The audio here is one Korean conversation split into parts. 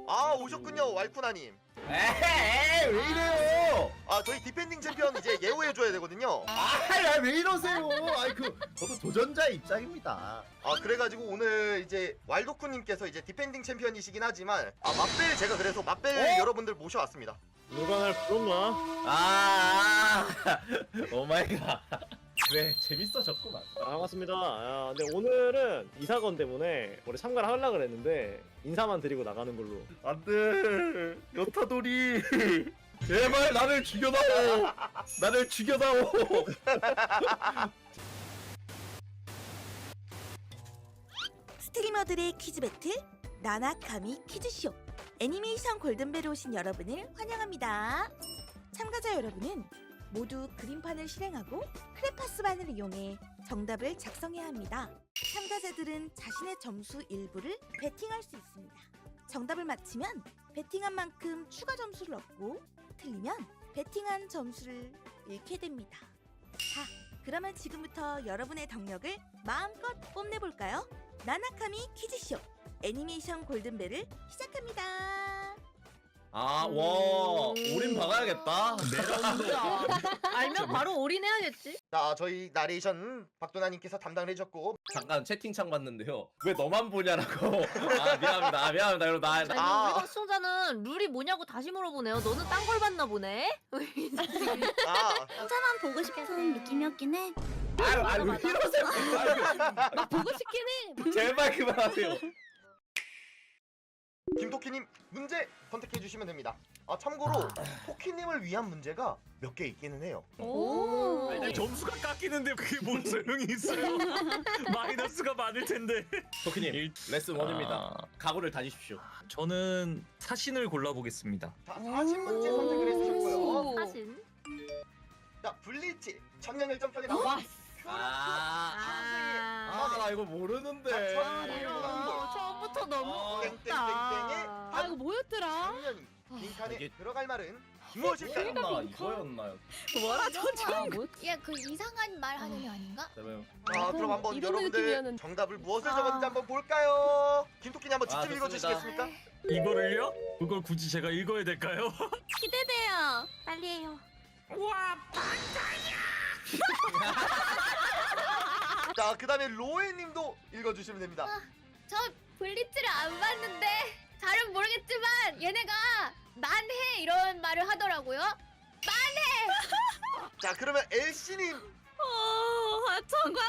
아, 오셨군요, 왈쿠나님. 에이, 왜 이래요? 아, 저희 디펜딩 챔피언 이제 예우해줘야 되거든요. 왜 이러세요? 저도 도전자의 입장입니다. 아, 그래가지고 오늘 이제 왈도쿠님께서 이제 디펜딩 챔피언이시긴 하지만 맛벨 제가 그래서 맛벨 여러분들 모셔왔습니다. 누가 날 불렀나? 오마이갓. 그래, 재밌어졌구만. 반갑습니다. 근데 오늘은 이사건 때문에 원래 참가를 하려고 그랬는데 인사만 드리고 나가는 걸로. 안돼, 여타돌이. 제발 나를 죽여다오. 나를 죽여다오. 스트리머들의 퀴즈 배틀 나나카미 퀴즈쇼 애니메이션 골든벨에 오신 여러분을 환영합니다. 참가자 여러분은 모두 그림판을 실행하고 크레파스반을 이용해 정답을 작성해야 합니다. 참가자들은 자신의 점수 일부를 베팅할 수 있습니다. 정답을 맞히면 베팅한 만큼 추가 점수를 얻고 틀리면 베팅한 점수를 잃게 됩니다. 자, 그러면 지금부터 여러분의 덕력을 마음껏 뽐내볼까요? 나나카미 퀴즈쇼 애니메이션 골든벨을 시작합니다. 와, 올인 박아야겠다. 알면 바로 올인해야겠지. 자, 저희 나레이션 박도나님께서 담당을 해주셨고, 잠깐 채팅창 봤는데요. 왜 너만 보냐라고. 미안합니다. 여러분. 아니 우리 시청자는 룰이 뭐냐고 다시 물어보네요. 너는 딴 걸 봤나 보네. 혼자만 보고 싶은 느낌이었긴 해. 왜 이러세요? 막 보고 싶긴 해. 제발 그만하세요. 김토키님 문제 선택해 주시면 됩니다. 참고로 토키님을 위한 문제가 몇 개 있기는 해요. 오. 아니, 점수가 깎이는데 그게 뭔 소용이 있어요? 마이너스가 많을 텐데. 토키님, 레슨 1입니다. 각오를 다지십시오. 저는 사신을 골라보겠습니다. 자, 40문제 선택을 해주셨고요. 사실. 자, 블리치 천년열전편에 나온 나 이거 모르는데. 처음부터 너무 땡땡땡땡의 어렵다. 이거 뭐였더라? 청년이 빈칸에 이게- 들어갈 말은 무엇일까요? 이거였나요? 뭐라 전체 뭐? 야, 그 이상한 말 하는 애 아닌가? 자, 그럼 한번 이런 여러분들 느낌이었는데. 정답을 무엇을 적었는지 한번 볼까요? 김토키님 한번 직접 좋습니다. 읽어주시겠습니까? 이거를요? 그걸 굳이 제가 읽어야 될까요? 기대돼요. 빨리 해요. 와, 자, 그 다음에 로에님도 읽어주시면 됩니다. 저 블리츠를 안 봤는데 잘은 모르겠지만 얘네가 만해 이런 말을 하더라고요. 자, 그러면 엘씨님. 하천광골.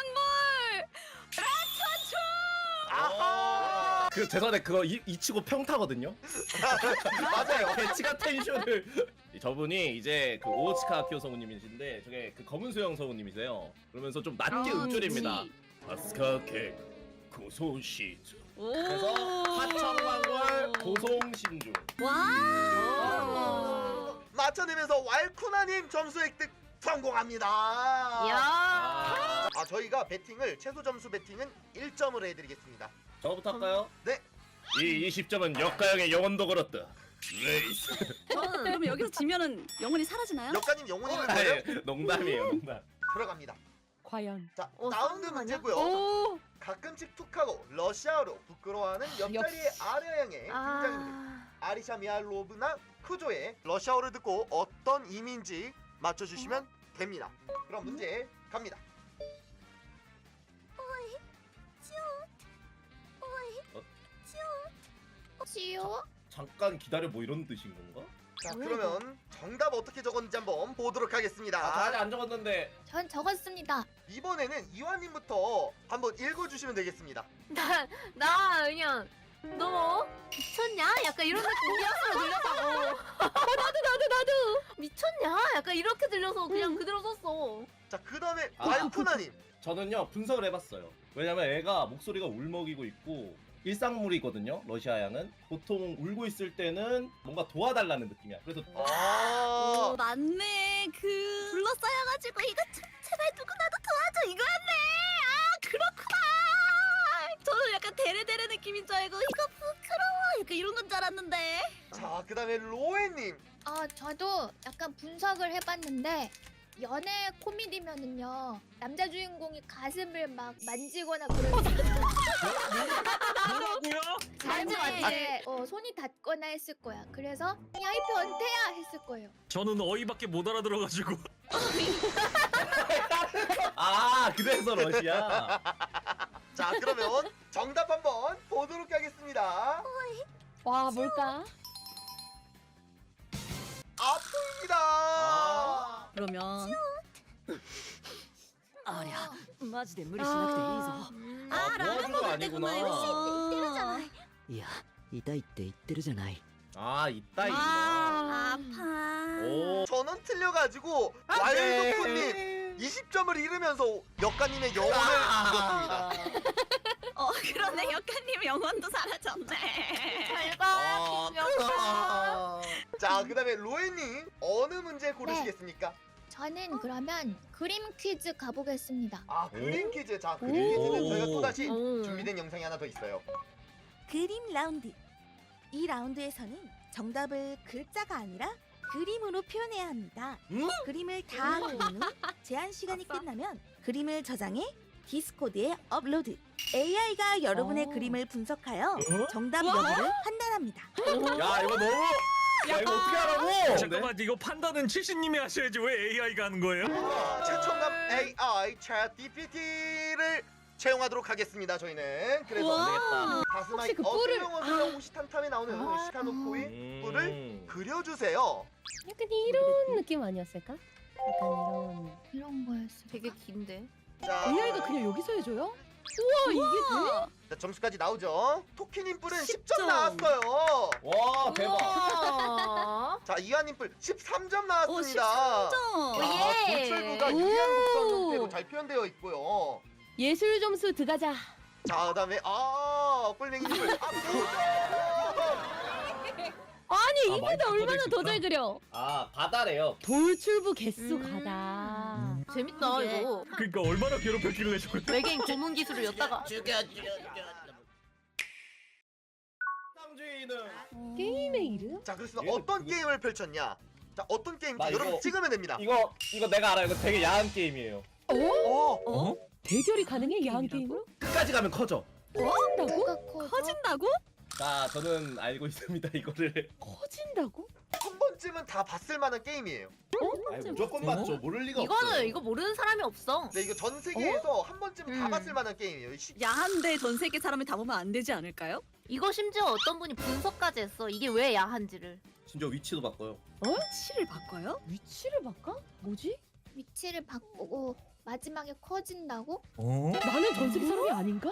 아하! 죄송한데 그거 이치고 평타거든요. 맞아요. 배치가 텐션을. 저분이 이제 그 오츠카 키오 성우님이신데 저게 그 검은 수영 성우님이세요. 그러면서 좀 낮게 음줄입니다. 아스카케 고소시즈. 그래서 하청왕골 고송신주. 맞춰내면서 왈쿠나님 점수 획득 성공합니다. 야. 저희가 배팅을 최소 점수 배팅은 1점으로 해드리겠습니다. 저부터 할까요? 네. 이 20점은 역가형의 영혼도 걸었다. 레이스. 그럼 여기서 지면은 영혼이 사라지나요? 역가님 영혼이는 거예요? 농담이에요, 농담. 들어갑니다. 과연. 자, 어, 라운드 싸우는 거 문제고요. 오. 가끔씩 툭하고 러시아어로 부끄러워하는 옆자리의 아르양의 등장인물 아리샤 미알로브나 쿠조의 러시아어를 듣고 어떤 의미인지 맞춰주시면 됩니다. 그럼 문제 갑니다. 지요? 잠깐 기다려 뭐 이런 뜻인 건가? 자, 그러면 정답 어떻게 적었는지 한번 보도록 저 아직 하겠습니다. 안 적었는데. 전 적었습니다. 이번에는 이완님부터 한번 읽어주시면 되겠습니다. 나 그냥 너 미쳤냐? 약간 이런 느낌 뉘앙스로 들렸다고. 나도 미쳤냐? 약간 이렇게 들려서 그냥 그대로 썼어. 자, 그 다음에 왈쿠나님. 저는요 분석을 해봤어요. 왜냐면 애가 목소리가 울먹이고 있고 일상물이거든요. 러시아 양은 보통 울고 있을 때는 뭔가 도와달라는 느낌이야. 그래서 맞네. 둘러싸여가지고 이거 제발 누구나도 도와줘 이거였네. 그렇구나. 저는 약간 데레데레 느낌인 줄 알고 이거 부끄러워 약간 이런 건 줄 알았는데. 자, 그 다음에 로에님. 저도 약간 분석을 해봤는데 연애 코미디면은요 남자 주인공이 가슴을 막 만지거나 그러지 뭐라고요? 잘못 아니, 이제 손이 닿거나 했을 거야. 그래서 야 이 변태야 했을 거예요. 저는 어이밖에 못 알아들어가지고. 아 그래서 러시아. 자 그러면 정답 한번 보도록 하겠습니다. 와 뭘까? 아프입니다. 그러면 아랴. マジで無理しなくていいぞ。 아 도와주가 아니구나. いや、痛いって言ってるじゃない。 아 이따 있나. 아파. 오. 저는 틀려가지고 안 돼. 와일드코님 20점을 잃으면서 역가님의 영혼을 아. 잃었습니다. 그러네. 역가님 영혼도 사라졌네. 잘가 김영사. 자 그다음에 로에님 어느 문제 고르시겠습니까? 저는 그러면 그림 퀴즈 가보겠습니다. 아 그림 퀴즈. 자 그림 오. 퀴즈는 저희가 또 다시 오. 준비된 영상이 하나 더 있어요. 그림 라운드. 이 라운드에서는 정답을 글자가 아니라 그림으로 표현해야 합니다. 그림을 다 그린 후 제한 시간이 끝나면 그림을 저장해 디스코드에 업로드. AI가 여러분의 그림을 분석하여 정답 여부를 판단합니다. 야 이거 너무. 야 이거 어떻게 하라고? 잠깐만 이거 판단은 70님이 하셔야지 왜 AI가 하는 거예요? 최첨단 AI 챗 GPT를 채용하도록 하겠습니다. 저희는 그래서 와. 가스마이 혹시 그 뿔을- 어슬영어슬영 호시탄탐에 나오는 시카노코의 뿔을 그려주세요. 약간 이런 느낌 아니었을까? 약간 이런 거였어. 되게 긴데. 자, AI가 그냥 여기서 해줘요? 우와 이게 돼? 자, 점수까지 나오죠. 토키님 뿔은 10점 10점. 나왔어요. 와 대박. 우와. 자 이하님 뿔 13점 오, 나왔습니다. 13점. 아, 예. 돌출구가 오. 유리한 곡선 형태로 잘 표현되어 있고요. 예술 점수 들어가자. 자 그다음에 꿀맹이님 뿔 5점. 아니 아, 많이 이보다 얼마나 바꿔줄 수 더 있구나. 잘 그려. 아 바다래요. 돌출부 개수 가다. 재밌다 이게- 이거. 그러니까 얼마나 괴롭혔길래 저걸. 외계인 고문 기술을 였다가. 상주의는 게임의 이름? 자 그래서 얘는 어떤 그거- 게임을 펼쳤냐? 자 어떤 게임인지 나 여러분 이거- 찍으면 됩니다. 이거 내가 알아. 이거 되게 야한 게임이에요. 어? 대결이 가능해 야한 게임으로? 끝까지 가면 커져. 커진다고? 누가 커져? 커진다고? 자 저는 알고 있습니다 이거를. 커진다고? 한 번쯤은 다 봤을 만한 게임이에요. 아니, 무조건 맞죠. 모를 리가 없어요. 이거는 이거 모르는 사람이 없어. 네 이거 전 세계에서 한 번쯤 다 봤을 만한 게임이에요. 야한데 전 세계 사람이 다 보면 안 되지 않을까요? 이거 심지어 어떤 분이 분석까지 했어. 이게 왜 야한지를. 진짜 위치도 바꿔요. 치를 바꿔요? 위치를 바꿔? 뭐지? 위치를 바꾸고 마지막에 커진다고? 나는 전 세계 사람이 아닌가?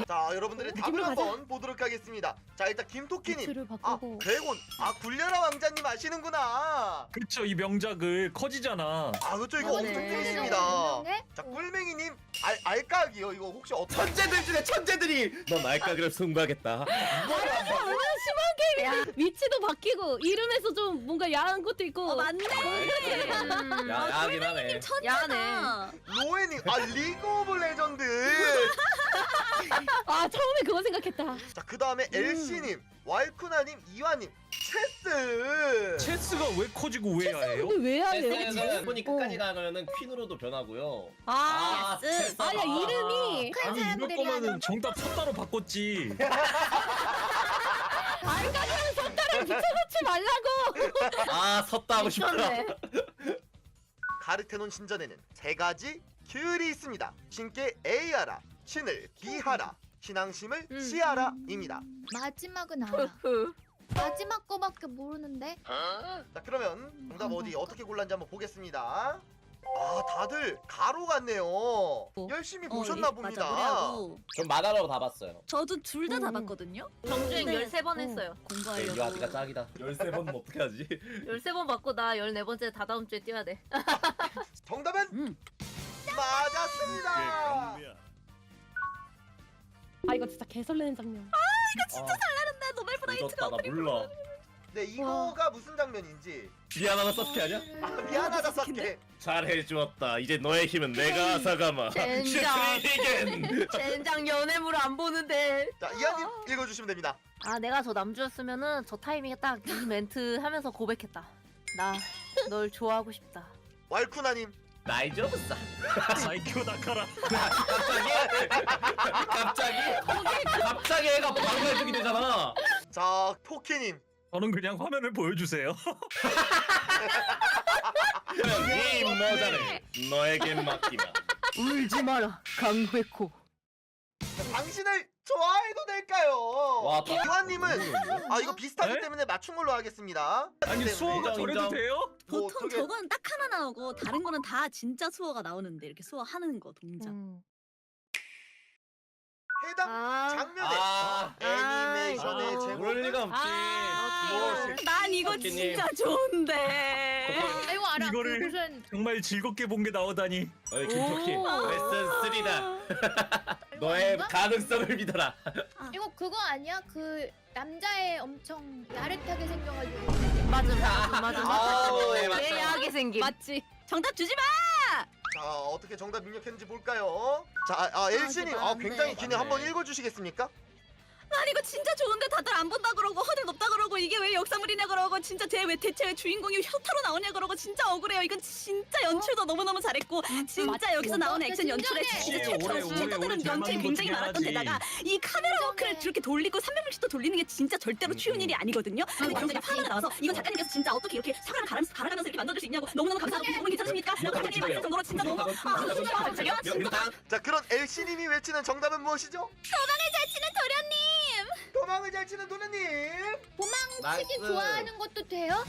자 여러분들의 답을 느낌으로 가자. 한번 보도록 하겠습니다. 자 일단 김토끼님. 위치를 아 바꾸고. 드래곤. 아 굴려라 왕자님 아시는구나. 그쵸 이 명작을 커지잖아. 아 그렇죠 이거 그러네. 엄청 재밌습니다. 유명해? 자 꿀맹이님 알까기요 이거 혹시 어떤 천재들 중에 천재들이 넌 알까기를 승부하겠다. 얼마나 심한 게임이야. 위치도 바뀌고 이름에서 좀 뭔가 야한 것도 있고. 맞네. 야 야하긴 하네. 천재다. 로에님 아 리그 오브 레전드. 아 처음에 그거 생각했다. 자 그 다음에 엘씨님, 왈쿠나님, 이화님 체스. 체스가 왜 커지고 왜 야해요? 근데 왜 하래요? 체스는 분이 끝까지 가면은 퀸으로도 변하고요. 아, 체스. 아야 이름이 큰 아니 이럴 사람들이 거면은 하는 정답 섰다로 바꿨지. 알까기랑 손가락 붙여놓지 말라고. 아 섰다 하고 싶다. 미쳤네. 가르테논 신전에는 세 가지 규율이 있습니다. 신께 A하라, 신을 B하라, 신앙심을 C하라입니다. 마지막은 알아. 마지막 거밖에 모르는데. 자 그러면 정답 어디 어떻게 골랐는지 한번 보겠습니다. 아 다들 가로 같네요. 열심히 보셨나 봅니다. 맞아, 우리하고. 전 만화로 다 봤어요. 저도 둘 다 음. 봤거든요. 정주행 네. 13번 했어요. 공부하려고. 이화디가 짱이다. 13번은 어떻게 하지? 13번 받고 나 14번째 다 다음 주에 뛰어야 돼. 정답은 맞았습니다. 아 이거 진짜 개설레는 장면. 진짜 노벨 늦었다 나 몰라. 네 이거가 무슨 장면인지. 미안하다 서스케 아니야? 아 미안하다 사케. 잘해주었다. 이제 너의 힘은 내가 사가마. 젠장. 슈트리겐. 젠장 연애물 안 보는데. 자 이하님 읽어주시면 됩니다. 아 내가 저 남주였으면은 저 타이밍에 딱 이 멘트 하면서 고백했다. 나 널 좋아하고 싶다. 왈쿠나님 나이조부사. 사이코 나카라. 갑자기 애가 방해해주게 되잖아. 자, 토끼님. 저는 그냥 화면을 보여주세요. 이 모자를 너에게 맡기마. 울지 마라 강회코. 당신을 좋아해도 될까요? 와, 다- 유한님은 이거 비슷하기 네? 때문에 맞춘 걸로 하겠습니다. 아니 때문에. 수호가 인정, 저래도 인정. 돼요? 뭐 보통 어떻게- 저건 딱 하나 나오고 다른 거는 다 진짜 수어가 나오는데 이렇게 수어 하는 거 동작. 해당 장면에 애니메이션의 그럴 제목을 리가 없지. 무엇일- 난 이거 토끼님. 진짜 좋은데. 아 이거 알아. 이거를- 그 무슨 정말 즐겁게 본 게 나오다니. 어이 김토끼 레슨 3다. 너의 뭔가? 가능성을 믿어라. 이거 그거 아니야? 그 남자애 엄청 야릇하게 생겨가지고. 맞아. 네, 맞다. 예하게 생김. 맞지. 정답 주지 마. 자, 어떻게 정답 입력했는지 볼까요? 자, 엘씨님 맞네. 굉장히 기네. 한번 맞네. 읽어주시겠습니까? 난 이거 진짜 좋은데 다들 안 본다 그러고 허들 높다 그러고 이게 왜 역사물이냐 그러고 진짜 대체 왜 주인공이 셔터로 나오냐 그러고 진짜 억울해요. 이건 진짜 연출도 너무너무 잘했고 진짜 여기서 나오는 액션 연출에 진짜 오래 최초들은 잘 연출이 만든 굉장히 것 많았던 중에 데다가 이 카메라 워크를 저렇게 돌리고 360도 돌리는 게 진짜 절대로 쉬운 일이 아니거든요. 근데 그런 게 화가 나와서 이건 작가님께서 진짜 어떻게 이렇게 사과를 갈아가면서 이렇게 만들어줄 수 있냐고 너무너무 감사하고 너무 괜찮으십니까? 라고 작가님이 말했을 정도로 진짜 너무 진짜 자, 그런 엘씨님이 외치는 정답은 무엇이죠? 도망을 잘 치는 도련님. 도망을 잘 치는 도련님. 도망치기 나이스. 좋아하는 것도 돼요?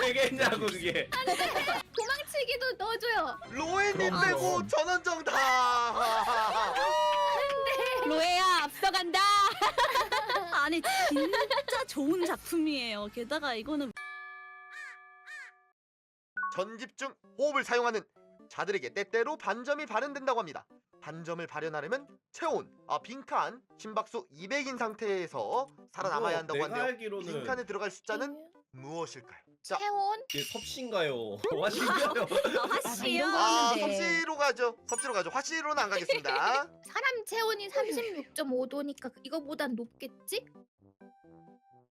되겠냐고 그게. 도망치기도 넣어줘요. 로에님 그럼 빼고 전원 정답. 로에야 앞서간다. 아니 진짜 좋은 작품이에요. 게다가 이거는 전집중 호흡을 사용하는 자들에게 때때로 반점이 발현된다고 합니다. 반점을 발현하려면 체온, 빈칸, 심박수 200인 상태에서 살아남아야 한다고 내가 하는데요. 알기로는 빈칸에 들어갈 숫자는 무엇일까요? 자, 체온? 이게 섭씨인가요? 와신가요? 화씨요. 섭씨로 가죠. 섭씨로 가죠. 화씨로는 안 가겠습니다. 사람 체온이 36.5도니까 이거보단 높겠지?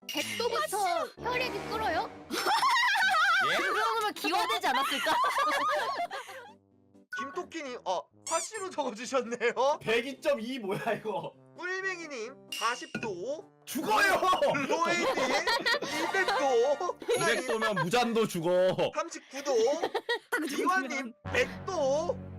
100도부터 혈액이 끓어요? 예? 그 정도면 기화되지 않았을까? 김토끼님, 화씨로 적어주셨네요. 102.2 뭐야 이거? 꿀맹이님 40도, 죽어요! 로에님 200도, 200도면 무잔도 죽어. 39도, 이완님 100도.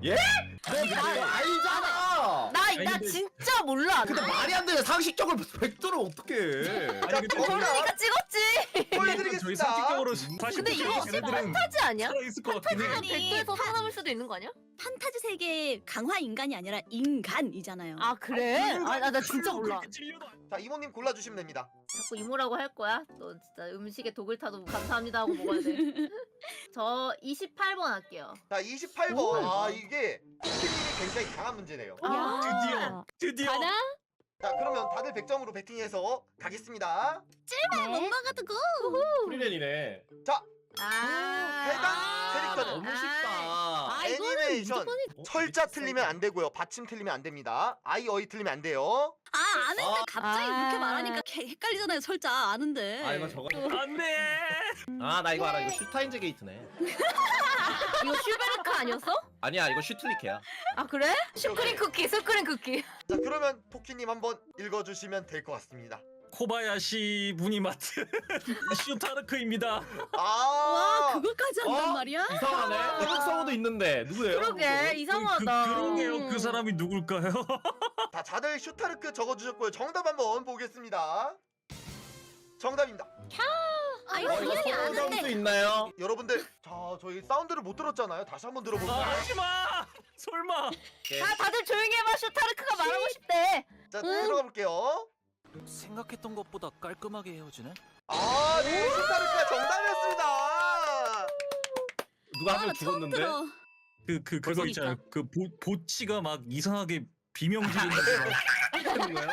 알잖아. 나 진짜 몰라. 근데 말이 안 되네. 상식적으로 100도를 어떻게 해? 아니 근데 정답 찍었지. 저희 보여드리겠습니다. 상식적으로 근데 이거 걔네들은 판타지 아니야? 살아 있을 것 같긴 해. 아니, 100도에서 살아남을 수도 있는 거 아니야? 판타지 세계의 강화 인간이 아니라 인간이잖아요. 아 그래? 나 진짜 몰라. 그렇게 찔려도 안- 자, 이모님 골라주시면 됩니다. 자꾸 이모라고 할 거야? 너 진짜 음식에 독을 타도 감사합니다 하고 먹어야 돼. 저 28번 할게요. 자, 28번. 이게 토끼님이 굉장히 강한 문제네요. 드디어 가나? 자, 그러면 다들 100점으로 배팅해서 가겠습니다. 못 막아두고. 프리랜이네. 자, 아, 해당 캐릭터는 너무 쉽다. 애니메이션 철자 틀리면 안 되고요. 받침 틀리면 안 됩니다. 아이 틀리면 안 돼요. 아는데 갑자기 아. 그렇게 말하니까 헷갈리잖아요. 철자 아는데. 아 이거 저거. 안돼. 나 이거 알아. 이거 슈타인즈 게이트네. 이거 슈베르크 아니었어? 아니야 이거 슈틀리케야. 아 그래? 슈크림 쿠키, 스크림 쿠키. 자, 그러면 토끼님 한번 읽어주시면 될 것 같습니다. 코바야시 무니마트 슈타르크입니다. 와 그거까지 한단 어? 말이야? 이상하네. 한국 성우도 있는데 누구예요? 그러게 이상하다. 그러게요. 그 사람이 누굴까요? 자, 다들 슈타르크 적어주셨고요. 정답 한번 보겠습니다. 정답입니다. 이거 성우 점수 있나요? 여러분들, 자, 저희 사운드를 못 들었잖아요. 다시 한번 들어볼까요? 하지마. 설마. 다들 조용히 해봐. 슈타르크가 말하고 싶대. 자, 들어가 볼게요. 생각했던 것보다 깔끔하게 헤어지네. 네, 슈타르크가 정답이었습니다. 누가 한 명 처음 죽었는데? 들어. 그거 있잖아요. 그 보치가 막 이상하게 비명 지르는 거. 그런 거예요?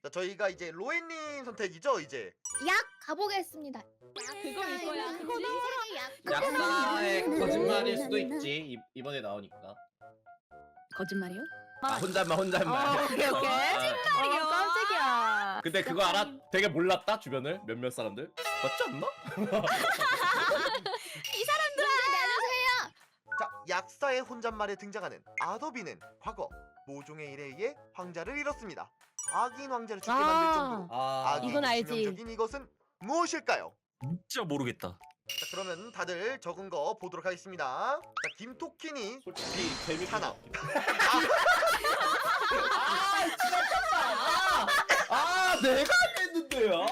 자, 저희가 이제 로엔님 선택이죠, 이제. 약 가보겠습니다. 그거 이거야. 약사의 거짓말일 수도 있지. 이번에 나오니까. 거짓말이요? 혼잣말. 오케이. 아, 깜짝이야. 근데 그거 알아? 되게 몰랐다 주변을 몇몇 사람들 맞지 않나? 자, 약사의 혼잣말에 등장하는 아더비는 과거 모종의 일에 의해 황자를 잃었습니다. 악인 황자를 죽게 만들 정도로 악의 이건 알지. 치명적인 이것은 무엇일까요? 진짜 모르겠다. 자, 그러면 다들 적은 거 보도록 하겠습니다. 자, 김토끼니 솔직히 재밌 사나. 내가 했는데요.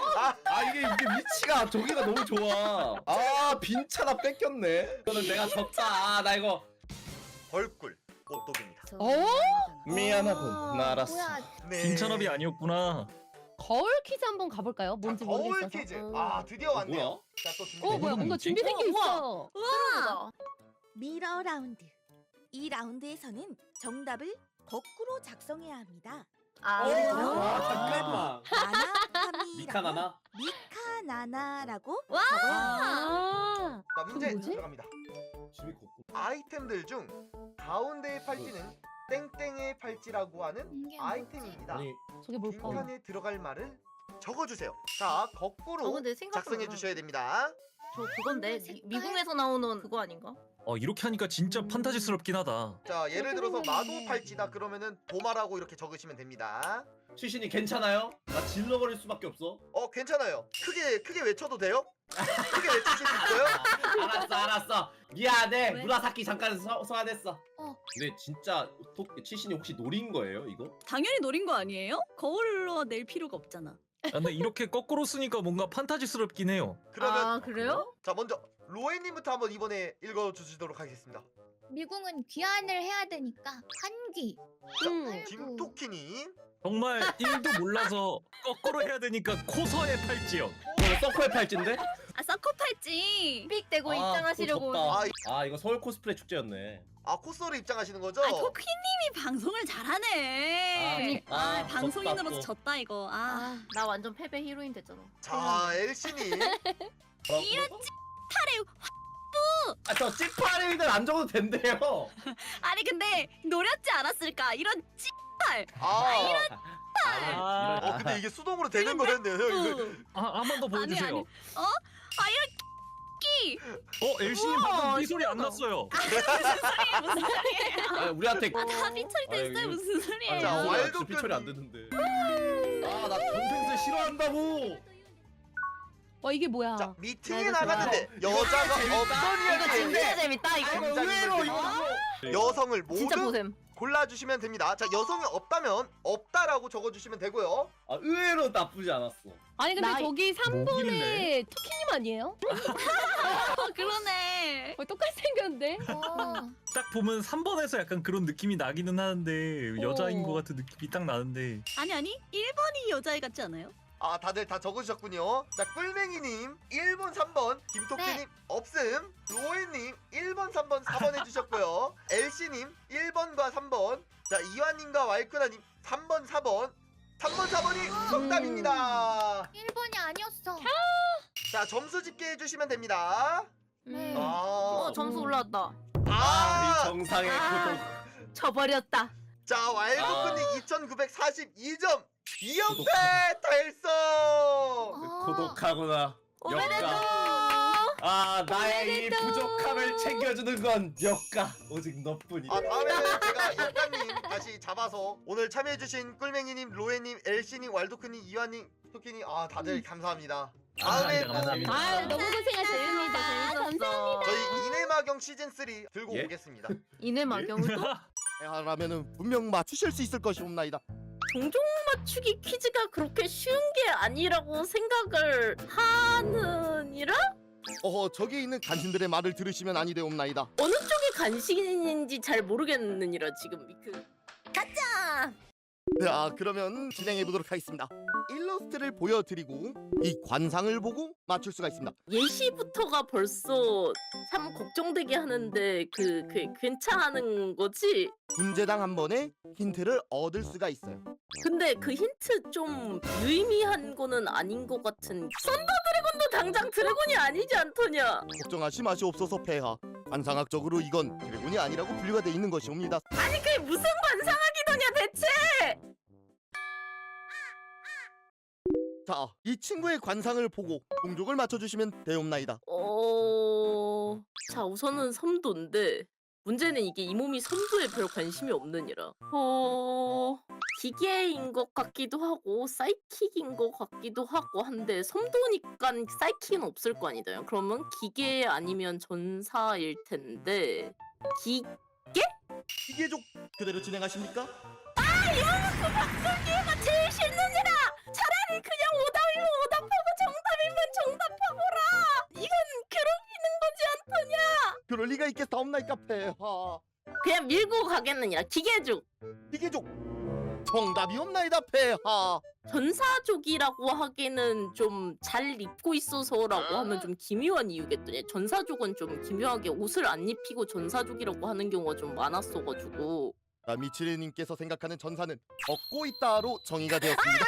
이게 위치가 저기가 너무 좋아. 빈차나 뺏겼네. 이거는 내가 졌다. 나 이거 벌꿀 꽃독입니다. 미안하군. 나 알았어. 네. 빈찬업이 아니었구나. 거울 퀴즈 한번 가볼까요? 뭔지 거울 모르겠어서. 퀴즈. 드디어 왔네요. 뭐야? 자, 또 준비. 뭐야 뭔가 준비된 게 있어. 미러 라운드. 이 라운드에서는 정답을 거꾸로 작성해야 합니다. 잠깐만. 나나카미라고 미카나나? 미카나나라고 아. 자, 문제 그거 뭐지? 들어갑니다. 집이 걷고. 아이템들 중 가운데의 팔찌는 땡땡의 팔찌라고 하는 이게 아이템입니다. 아니 저게 뭘까? 빈칸에 들어갈 말을 적어주세요. 자, 거꾸로 근데 생각보다 작성해 주셔야 됩니다. 저 그건데 미국에서 나오는 그거 아닌가? 이렇게 하니까 진짜 판타지스럽긴 하다. 자, 예를 들어서 그렇게 마도 생겼네. 팔찌다 그러면은 도마라고 이렇게 적으시면 됩니다. 시신이 괜찮아요? 나 질러버릴 수밖에 없어. 괜찮아요. 크게 외쳐도 돼요? 크게 외치실 수 있어요? 알았어. 미안해. 왜? 무라사키 잠깐 소환했어. 어. 근데 진짜 치신이 혹시 노린 거예요 이거? 당연히 노린 거 아니에요? 거울로 낼 필요가 없잖아. 근데 이렇게 거꾸로 쓰니까 뭔가 판타지스럽긴 해요. 그러면 그래요? 자, 먼저 로에님부터 한번 이번에 읽어주시도록 하겠습니다. 미궁은 귀환을 해야 되니까 환기. 아이고. 김토키님. 정말 1도 몰라서 거꾸로 해야 되니까 코서의 팔찌요. 서코의 팔찌인데? 서커 팔찌. 삑 대고 입장하시려고. 졌다. 아, 이거 서울 코스프레 축제였네. 코스로 입장하시는 거죠? 토끼님이 방송을 잘하네. 방송인으로서 졌다, 또. 졌다 이거. 나 완전 패배 히로인 됐잖아. 자, 엘씨님. 이런 저 찌파리들 안 적어도 된대요. 아니 근데 노렸지 않았을까? 이런 찌팔. 근데 이게 수동으로 되는 거였네요. 이거. 한 번 더 보여주세요. 아니. 이런 끼. 엘씨님 방금 삐 소리 안 났어요. 무슨 소리예요? 우리한테 다 삐처리 됐어요. 무슨 소리예요? 자, 와일드 진짜 피처리 안 끈이. 되는데. 나 전생세 싫어한다고. 이게 뭐야? 자, 미팅에 이거 나갔는데 여자가 없던 이거 진짜 이야기인데 재밌다 이거. 굉장히 여성을 진짜 모두 보셈. 골라주시면 됩니다. 자, 여성이 없다면 없다라고 적어주시면 되고요. 의외로 나쁘지 않았어. 아니 근데 나- 저기 뭐길래? 3번에 토끼님 아니에요? 그러네. 똑같이 생겼는데? 딱 보면 3번에서 약간 그런 느낌이 나기는 하는데 여자인 것 같은 느낌이 딱 나는데 아니 1번이 여자애 같지 않아요? 다들 다 적으셨군요. 자, 꿀맹이님 1번, 3번, 김토끼님 없음, 로에님 1번, 3번, 4번 해주셨고요. 엘씨님 1번과 3번, 자, 이완님과 와이쿠나님 3번, 4번, 3번, 4번이 정답입니다. 1번이 아니었어. 자, 점수 집계해 주시면 됩니다. 네. 점수 올라왔다. 이 정상의 고독. 져버렸다. 자, 와일드쿤님 2942점 2연패 달성. 고독하구나. 역가. 나의 이 부족함을 챙겨주는 건 역가. 오직 너뿐이다. 다음에는 제가 역가님 다시 잡아서 오늘 참여해주신 꿀맹이님, 로에님, 엘씨님, 왈도크님, 이완님, 토끼님 다들 감사합니다. 다음에 감사합니다. 너무 고생하셨습니다. 감사합니다. 저희 이내마경 시즌3 들고 예? 오겠습니다. 이내 마경을 또? 라면은 분명 맞추실 수 있을 것이옵나이다. 종종 맞추기 퀴즈가 그렇게 쉬운 게 아니라고 생각을 하느니라? 저기 있는 간신들의 말을 들으시면 아니되옵나이다. 어느 쪽이 간신인지 잘 모르겠느니라 지금 가자! 그러면 진행해 보도록 하겠습니다. 일러스트를 보여드리고 이 관상을 보고 맞출 수가 있습니다. 예시부터가 벌써 참 걱정되게 하는데 그게 괜찮은 거지? 문제당 한 번에 힌트를 얻을 수가 있어요. 근데 그 힌트 좀 유의미한 거는 아닌 것 같은. 썬더 드래곤도 당장 드래곤이 아니지 않더냐? 걱정하시 마시옵소서 폐하. 관상학적으로 이건 드래곤이 아니라고 분류가 돼 있는 것이옵니다. 아니 그게 무슨 관상학이더냐 대체? 자, 이 친구의 관상을 보고 종족을 맞춰주시면 되옵나이다. 자 우선은 섬도인데 문제는 이게 이 몸이 섬도에 별 관심이 없느니라. 기계인 것 같기도 하고 사이킥인 것 같기도 하고 한데 섬도니까 사이킥은 없을 거 아니다. 그러면 기계 아니면 전사일 텐데 기계족 그대로 진행하십니까? 이러면 그 박돌기가 제일 싫느니라. 차라리 그냥 오답이면 오답하고 정답이면 정답하고라. 이건 괴롭히는 거지 않더냐. 그럴 리가 있겠사옵나이까 폐하. 그냥 밀고 가겠느니라. 기계족. 기계족 정답이 없나이다 폐하. 전사족이라고 하기는 좀 잘 입고 있어서라고 하면 좀 기묘한 이유겠더니 전사족은 좀 기묘하게 옷을 안 입히고 전사족이라고 하는 경우가 좀 많았어가지고. 자, 미치레님께서 생각하는 전사는 얻고 있다로 정의가 되었습니다.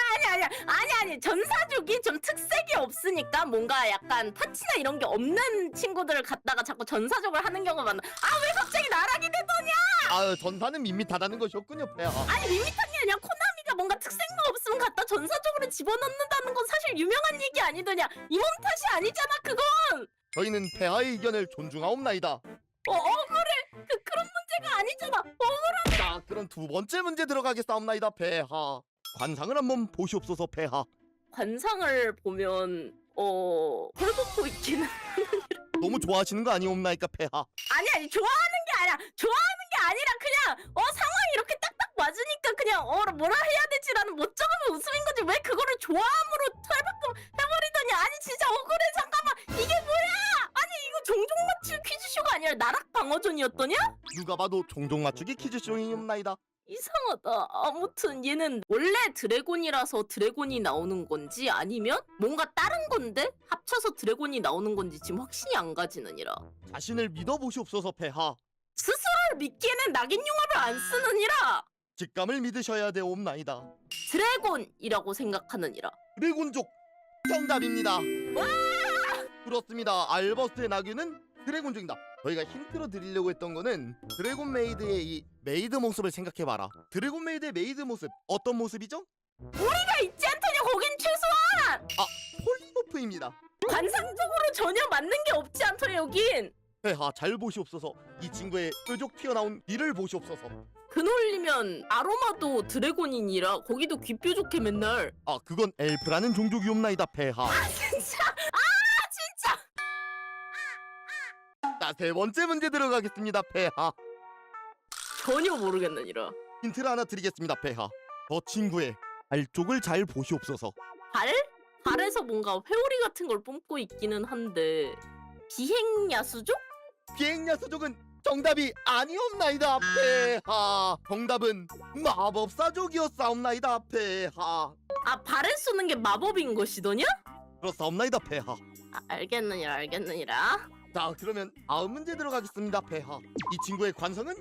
아니 전사족이 좀 특색이 없으니까 뭔가 약간 파츠나 이런 게 없는 친구들을 갖다가 자꾸 전사족을 하는 경우가 많아. 아 왜 갑자기 나락이 되더냐. 아, 전사는 밋밋하다는 것이었군요 폐하. 아니 밋밋한 게 아니라 코나미가 뭔가 특색만 없으면 갖다 전사적으로 집어넣는다는 건 사실 유명한 얘기 아니더냐. 이 몸 탓이 아니잖아 그건. 저희는 폐하의 의견을 존중하옵나이다. 억울해. 그런 문제가 아니잖아. 억울해. 자, 그럼 두 번째 문제 들어가겠사옵나이다 폐하. 관상을 한번 보시옵소서 폐하. 관상을 보면 헐벗고 있기는. 너무 좋아하시는 거 아니옵나이까 폐하. 아니 좋아하는 게 아니라 그냥 상황이 이렇게 딱딱 맞으니까 그냥 뭐라 해야 되지라는 못 적으면 웃음인 거지 왜 그거를 좋아함으로 털박동 해버리더니. 아니 진짜 억울해. 잠깐만 이게 뭐야. 아니 이거 종족 맞추기 퀴즈쇼가 아니라 나락 방어전이었더냐? 누가 봐도 종족 맞추기 퀴즈쇼이옵나이다. 이상하다. 아무튼 얘는 원래 드래곤이라서 드래곤이 나오는 건지 아니면 뭔가 다른 건데 합쳐서 드래곤이 나오는 건지 지금 확신이 안 가지느니라. 자신을 믿어보시옵소서 폐하. 스스로를 믿기에는 낙인융합을 안 쓰느니라. 직감을 믿으셔야 되옵나이다. 드래곤이라고 생각하느니라. 드래곤족 정답입니다. 그렇습니다. 알버스의 나귀는 드래곤족이다. 저희가 힌트로 드리려고 했던 거는 드래곤 메이드의 이 메이드 모습을 생각해봐라. 드래곤 메이드의 메이드 모습 어떤 모습이죠? 우리가 있지 않더냐. 거긴 최소한 폴리모프입니다. 관상적으로 전혀 맞는 게 없지 않더냐 여긴. 폐하 잘 보시옵소서. 이 친구의 뾰족 튀어나온 귀를 보시옵소서. 그놀리면 아로마도 드래곤이니라 거기도 귀 뾰족해 맨날. 아, 그건 엘프라는 종족이옵나이다 폐하. 진짜. 자, 세 번째 문제 들어가겠습니다 폐하. 전혀 모르겠느니라. 힌트를 하나 드리겠습니다 폐하. 저 친구의 발쪽을 잘 보시옵소서. 발? 발에서 뭔가 회오리 같은 걸 뿜고 있기는 한데 비행야수족? 비행야수족은 정답이 아니옵나이다 폐하. 정답은 마법사족이었사옵나이다 폐하. 아 발에 쏘는 게 마법인 것이더냐? 그렇사옵나이다 폐하. 알겠느니라. 자, 그러면 다음 문제 들어가겠습니다 폐하. 이 친구의 관성은?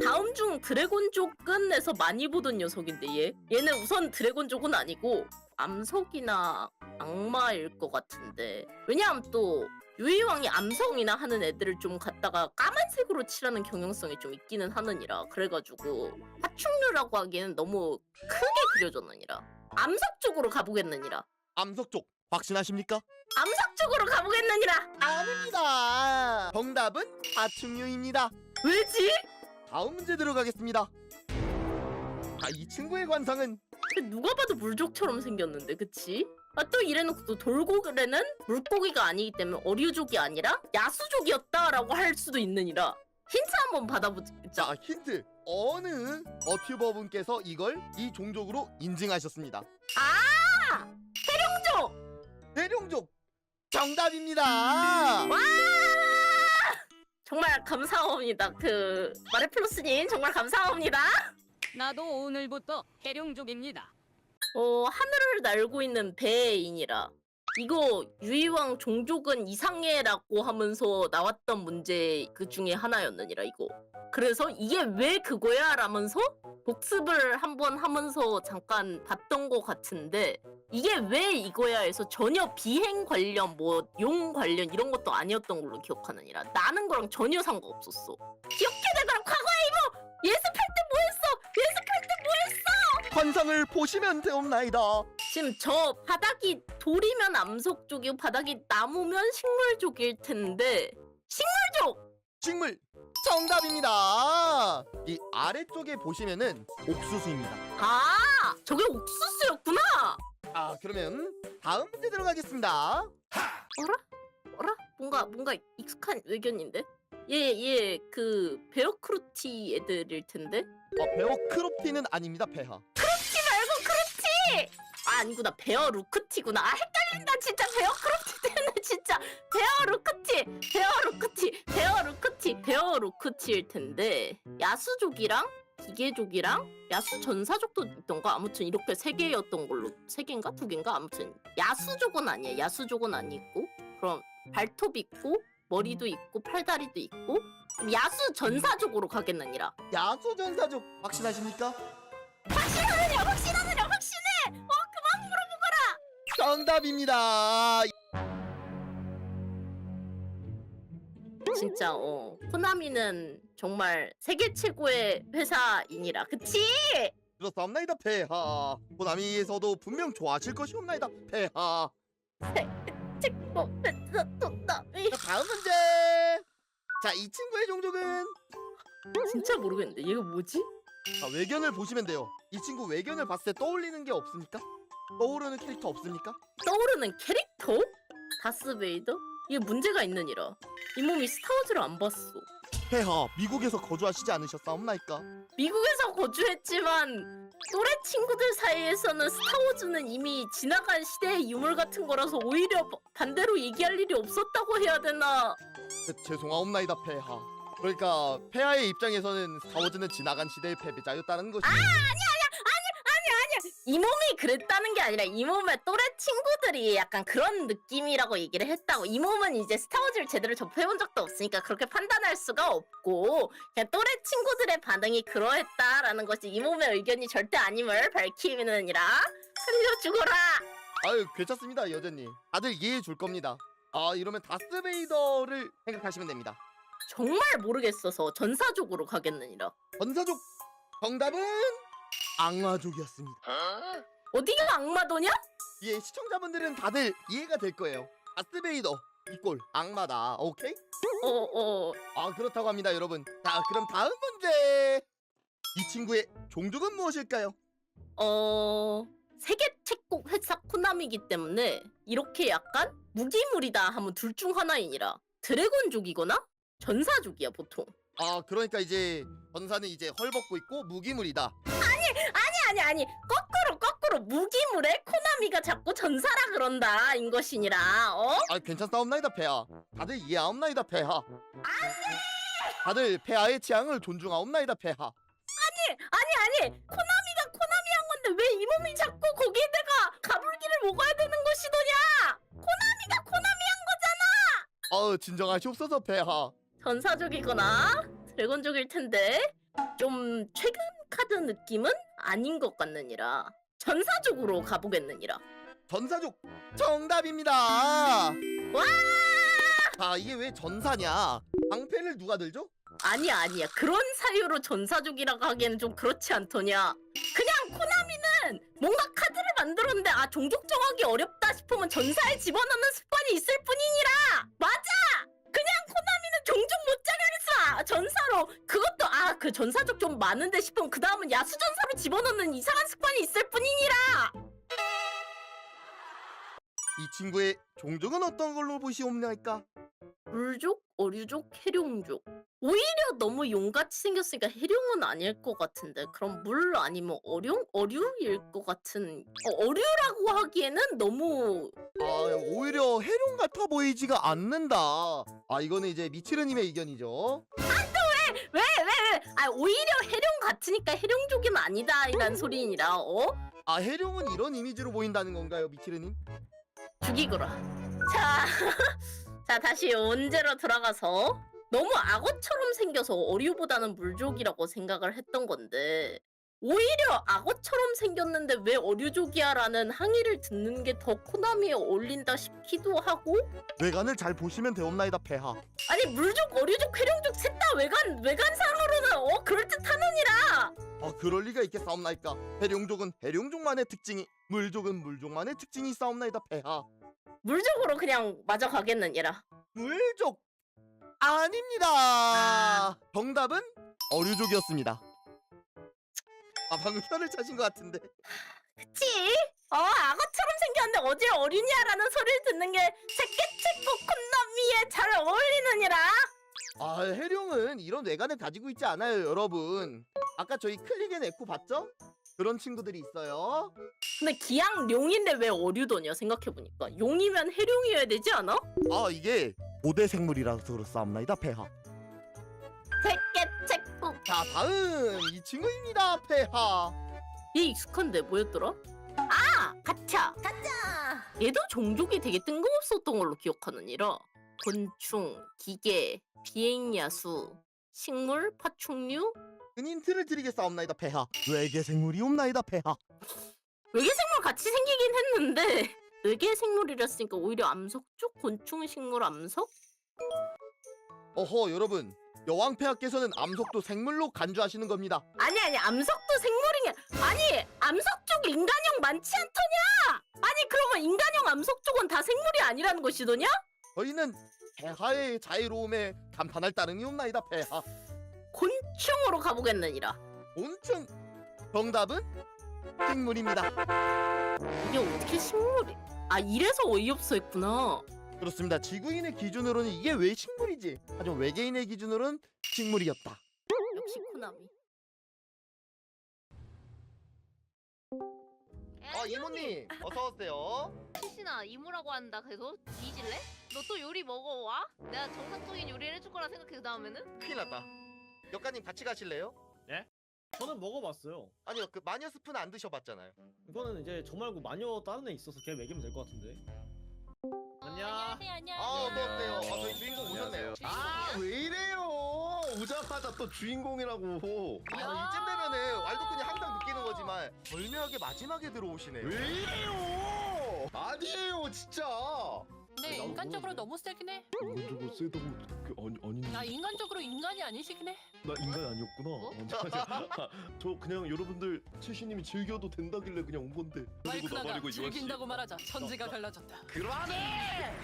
다음 중 드래곤족은에서 많이 보던 녀석인데 얘는 우선 드래곤족은 아니고 암석이나 악마일 것 같은데. 왜냐하면 또 유이왕이 암성이나 하는 애들을 좀 갖다가 까만색으로 칠하는 경향성이 좀 있기는 하느니라. 그래가지고 파충류라고 하기에는 너무 크게 그려졌느니라. 암석 쪽으로 가보겠느니라. 암석족 확신하십니까? 암석 쪽으로 가보겠느니라. 아닙니다. 정답은 파충류입니다. 왜지? 다음 문제 들어가겠습니다. 자, 이 친구의 관상은? 누가 봐도 물족처럼 생겼는데 그치? 또 이래놓고 또 돌고래는 물고기가 아니기 때문에 어류족이 아니라 야수족이었다라고 할 수도 있느니라. 힌트 한번 받아보자. 자, 힌트. 어느 어튜버분께서 이걸 이 종족으로 인증하셨습니다. 해룡족! 대룡족 정답입니다. 와! 정말 감사합니다. 마레플러스님 정말 감사합니다. 나도 오늘부터 해룡족입니다. 하늘을 날고 있는 배인이라. 이거 유이왕 종족은 이상해라고 하면서 나왔던 문제 그 중에 하나였느니라 이거. 그래서 이게 왜 그거야? 라면서 복습을 한번 하면서 잠깐 봤던 것 같은데 이게 왜 이거야 해서 전혀 비행 관련 뭐 용 관련 이런 것도 아니었던 걸로 기억하느니라. 나는 거랑 전혀 상관없었어. 기억해 내가 과거에 이모 예습할 때 뭐 했어? 예습할 때 뭐 했어? 관상을 보시면 되옵나이다. 지금 저 바닥이 돌이면 암석족이고 바닥이 나무면 식물족일 텐데 식물족! 식물 정답입니다. 이 아래쪽에 보시면은 옥수수입니다. 아 저게 옥수수였구나! 아 그러면 다음 문제 들어가겠습니다. 어라? 뭔가 익숙한 의견인데? 얘 그 베어크루티 애들일 텐데? 베어크롭티는 아닙니다, 폐하. 말고 크루티! 아 아니구나 베어루크티구나. 아 헷갈린다 진짜 베어크루티 때문에 진짜 베어루크티일 텐데 야수족이랑 기계족이랑 야수 전사족도 있던가 아무튼 이렇게 세 개였던 걸로 세 개인가 두 개인가 아무튼 야수족은 아니야. 야수족은 아니고 그럼 발톱 있고 머리도 있고 팔다리도 있고 그럼 야수 전사족으로 가겠느니라. 야수 전사족 확신하십니까? 확신하느냐 확신해! 그만 물어보거라! 정답입니다. 진짜 코나미는 정말 세계 최고의 회사이니라 그치? 그렇사옵나이다, 폐하. 호나미에서도 분명 좋아하실 것이옵나이다, 폐하. 최고 회사도나미 자, 다음 문제. 자, 이 친구의 종족은 진짜 모르겠는데 얘가 뭐지? 자, 외견을 보시면 돼요. 이 친구 외견을 봤을 때 떠올리는 게 없습니까? 떠오르는 캐릭터 없습니까? 떠오르는 캐릭터? 다스베이더? 이게 문제가 있느니라. 이 몸이 스타워즈를 안 봤어. 폐하, 미국에서 거주하시지 않으셨사옵나이까? 미국에서 거주했지만 또래 친구들 사이에서는 스타워즈는 이미 지나간 시대의 유물 같은 거라서 오히려 반대로 얘기할 일이 없었다고 해야 되나? 죄송하옵나이다, 폐하. 그러니까 폐하의 입장에서는 스타워즈는 지나간 시대의 패배자였다는 것이. 이 몸이 그랬다는 게 아니라 이 몸의 또래 친구들이 약간 그런 느낌이라고 얘기를 했다고. 이 몸은 이제 스타워즈를 제대로 접해본 적도 없으니까 그렇게 판단할 수가 없고 그냥 또래 친구들의 반응이 그러했다라는 것이 이 몸의 의견이 절대 아님을 밝히느니라. 살려주거라. 아유, 괜찮습니다, 여전님. 다들 이해해 줄 겁니다. 아, 이러면 다스베이더를 생각하시면 됩니다. 정말 모르겠어서 전사족으로 가겠느니라. 전사족 정답은 악마족이었습니다. 어디가 악마도냐? 예, 시청자분들은 다들 이해가 될 거예요. 다스베이더 이꼴 악마다. 오케이? 아, 그렇다고 합니다, 여러분. 자, 그럼 다음 문제. 이 친구의 종족은 무엇일까요? 세계 최고 회사 코나미이기 때문에 이렇게 약간 무기물이다 하면 둘 중 하나이니라. 드래곤족이거나 전사족이야 보통. 아, 그러니까 이제 전사는 이제 헐벗고 있고 무기물이다. 아니 거꾸로 무기물에 코나미가 자꾸 전사라 그런다 인 것이니라. 아, 괜찮사옵나이다, 폐하. 다들 이해하옵나이다, 폐하. 다들 폐하의 취향을 존중하옵나이다, 폐하. 아니 코나미가 코나미한 건데 왜 이 몸이 자꾸 거기에다가 가불기를 먹어야 되는 것이더냐? 코나미가 코나미한 거잖아. 진정하시옵소서, 폐하. 전사족이거나 드래곤족일 텐데 좀 최근 카드 느낌은 아닌 것 같느니라. 전사족으로 가보겠느니라. 전사족 정답입니다. 와! 아, 이게 왜 전사냐? 방패를 누가 들죠? 아니야 그런 사유로 전사족이라고 하기에는 좀 그렇지 않더냐. 그냥 코나미는 뭔가 카드를 만들었는데 종족 정하기 어렵다 싶으면 전사에 집어넣는 습관이 있을 뿐이니라. 맞아. 그냥 코나미는 종족 못 정하겠어. 전사로 그것도 그 전사족 좀 많은데 싶으면 그 다음은 야수 전사로 집어넣는 이상한 습관이 있을 뿐이니라. 이 친구의 종족은 어떤 걸로 보시옵니까? 물족, 어류족, 해룡족. 오히려 너무 용같이 생겼으니까 해룡은 아닐 것 같은데 그럼 물 아니면 어류일 것 같은. 어류라고 하기에는 너무 오히려 해룡 같아 보이지가 않는다. 이거는 이제 미치르님의 의견이죠. 왜? 오히려 해룡 같으니까 해룡족은 아니다 이란 소리니라. 해룡은 이런 이미지로 보인다는 건가요, 미치르님? 죽이거라. 자 다시 원제로 들어가서 너무 악어처럼 생겨서 어류보다는 물족이라고 생각을 했던 건데 오히려 악어처럼 생겼는데 왜 어류족이야라는 항의를 듣는 게 더 코나미에 어울린다 싶기도 하고. 외관을 잘 보시면 되옵나이다 폐하. 아니 물족, 어류족, 회룡족 셋 다 외관상으로는 그럴듯하느니라. 그럴 리가 있겠사옵나이까. 해룡족은 해룡족만의 특징이, 물족은 물족만의 특징이 있사옵나이다 폐하. 물족으로 그냥 마저 가겠느니라. 물족 아닙니다. 정답은 어류족이었습니다. 방금 혀를 차신 것 같은데. 그치? 악어처럼 생겼는데 어딜 어류냐라는 소리를 듣는 게 새끼치고 콘나미에 잘 어울리느니라. 해룡은 이런 외관을 가지고 있지 않아요, 여러분. 아까 저희 클릭앤 에코 봤죠? 그런 친구들이 있어요. 근데 기왕 용인데 왜 어류도냐 생각해보니까 용이면 해룡이어야 되지 않아? 이게 고대 생물이라서 그렇사옵나이다 폐하. 새끼치고. 자, 다음 이 친구입니다 폐하. 얘 익숙한데 뭐였더라? 가차. 얘도 종족이 되게 뜬금없었던 걸로 기억하느니라. 곤충, 기계, 비행야수, 식물, 파충류. 힌트를 드리겠사옵나이다 폐하. 외계 생물이옵나이다 폐하. 외계 생물 같이 생기긴 했는데 외계 생물이랬으니까 오히려 암석 쪽 곤충, 식물, 암석? 여러분, 여왕 폐하께서는 암석도 생물로 간주하시는 겁니다. 아니 암석도 생물인 게 아니 암석 쪽 인간형 많지 않더냐? 아니 그러면 인간형 암석 쪽은 다 생물이 아니라는 것이더냐? 저희는 폐하의 자유로움에 감탄할 따름이옵나이다 폐하. 곤충으로 가보겠느니라. 곤충 정답은 식물입니다. 이게 어떻게 식물이? 이래서 어이없어 했구나. 그렇습니다. 지구인의 기준으로는 이게 왜 식물이지? 하지만 외계인의 기준으로는 식물이었다. 역시 코나미. 이모님 어서 오세요. 시신아 이모라고 한다. 계속 뒤질래? 너 또 요리 먹어와? 내가 정상적인 요리를 해줄 거라 생각해. 다음에는 큰일 났다. 역가님 같이 가실래요? 저는 먹어봤어요. 아니요, 그 마녀 스프는 안 드셔봤잖아요. 이거는 이제 저 말고 마녀 다른 애 있어서 걔 먹이면 될 것 같은데. 안녕. 네. 저희 주인공 오셨네요. 왜 이래요? 오자마자 또 주인공이라고. 이쯤 되면은 왈도쿤이 항상 느끼는 거지만 절묘하게 마지막에 들어오시네요. 왜 이래요? 아니에요, 진짜. 근데 인간적으로 너무 세긴 해. 인간적으로 세다고 아닌데. 나 인간적으로 인간이 아니시긴 해. 나 인간이 아니었구나. 저 그냥 여러분들 최씨님이 즐겨도 된다길래 그냥 온 건데. 마이크나가 즐긴다고 말하자 천지가 갈라졌다. 그러네.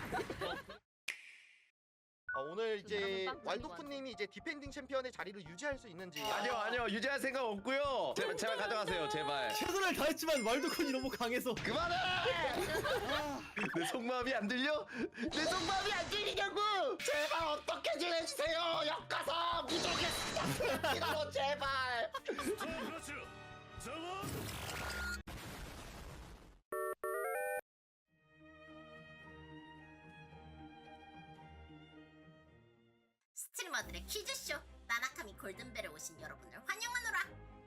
오늘 이제 왈도쿤님이 이제 디펜딩 챔피언의 자리를 유지할 수 있는지. 아니요 유지할 생각 없고요. 제발 가져가세요 제발. 최선을 다했지만 말도콘이 너무 강해서. 그만해. 내 속마음이 안 들려? 내 속마음이 안 들리냐고. 제발 어떻게 좀 해주세요. 엮어서 무적의 시작으로 제발. 스트리머들의 퀴즈쇼 나나카미 골든벨에 오신 여러분을 환영하노라.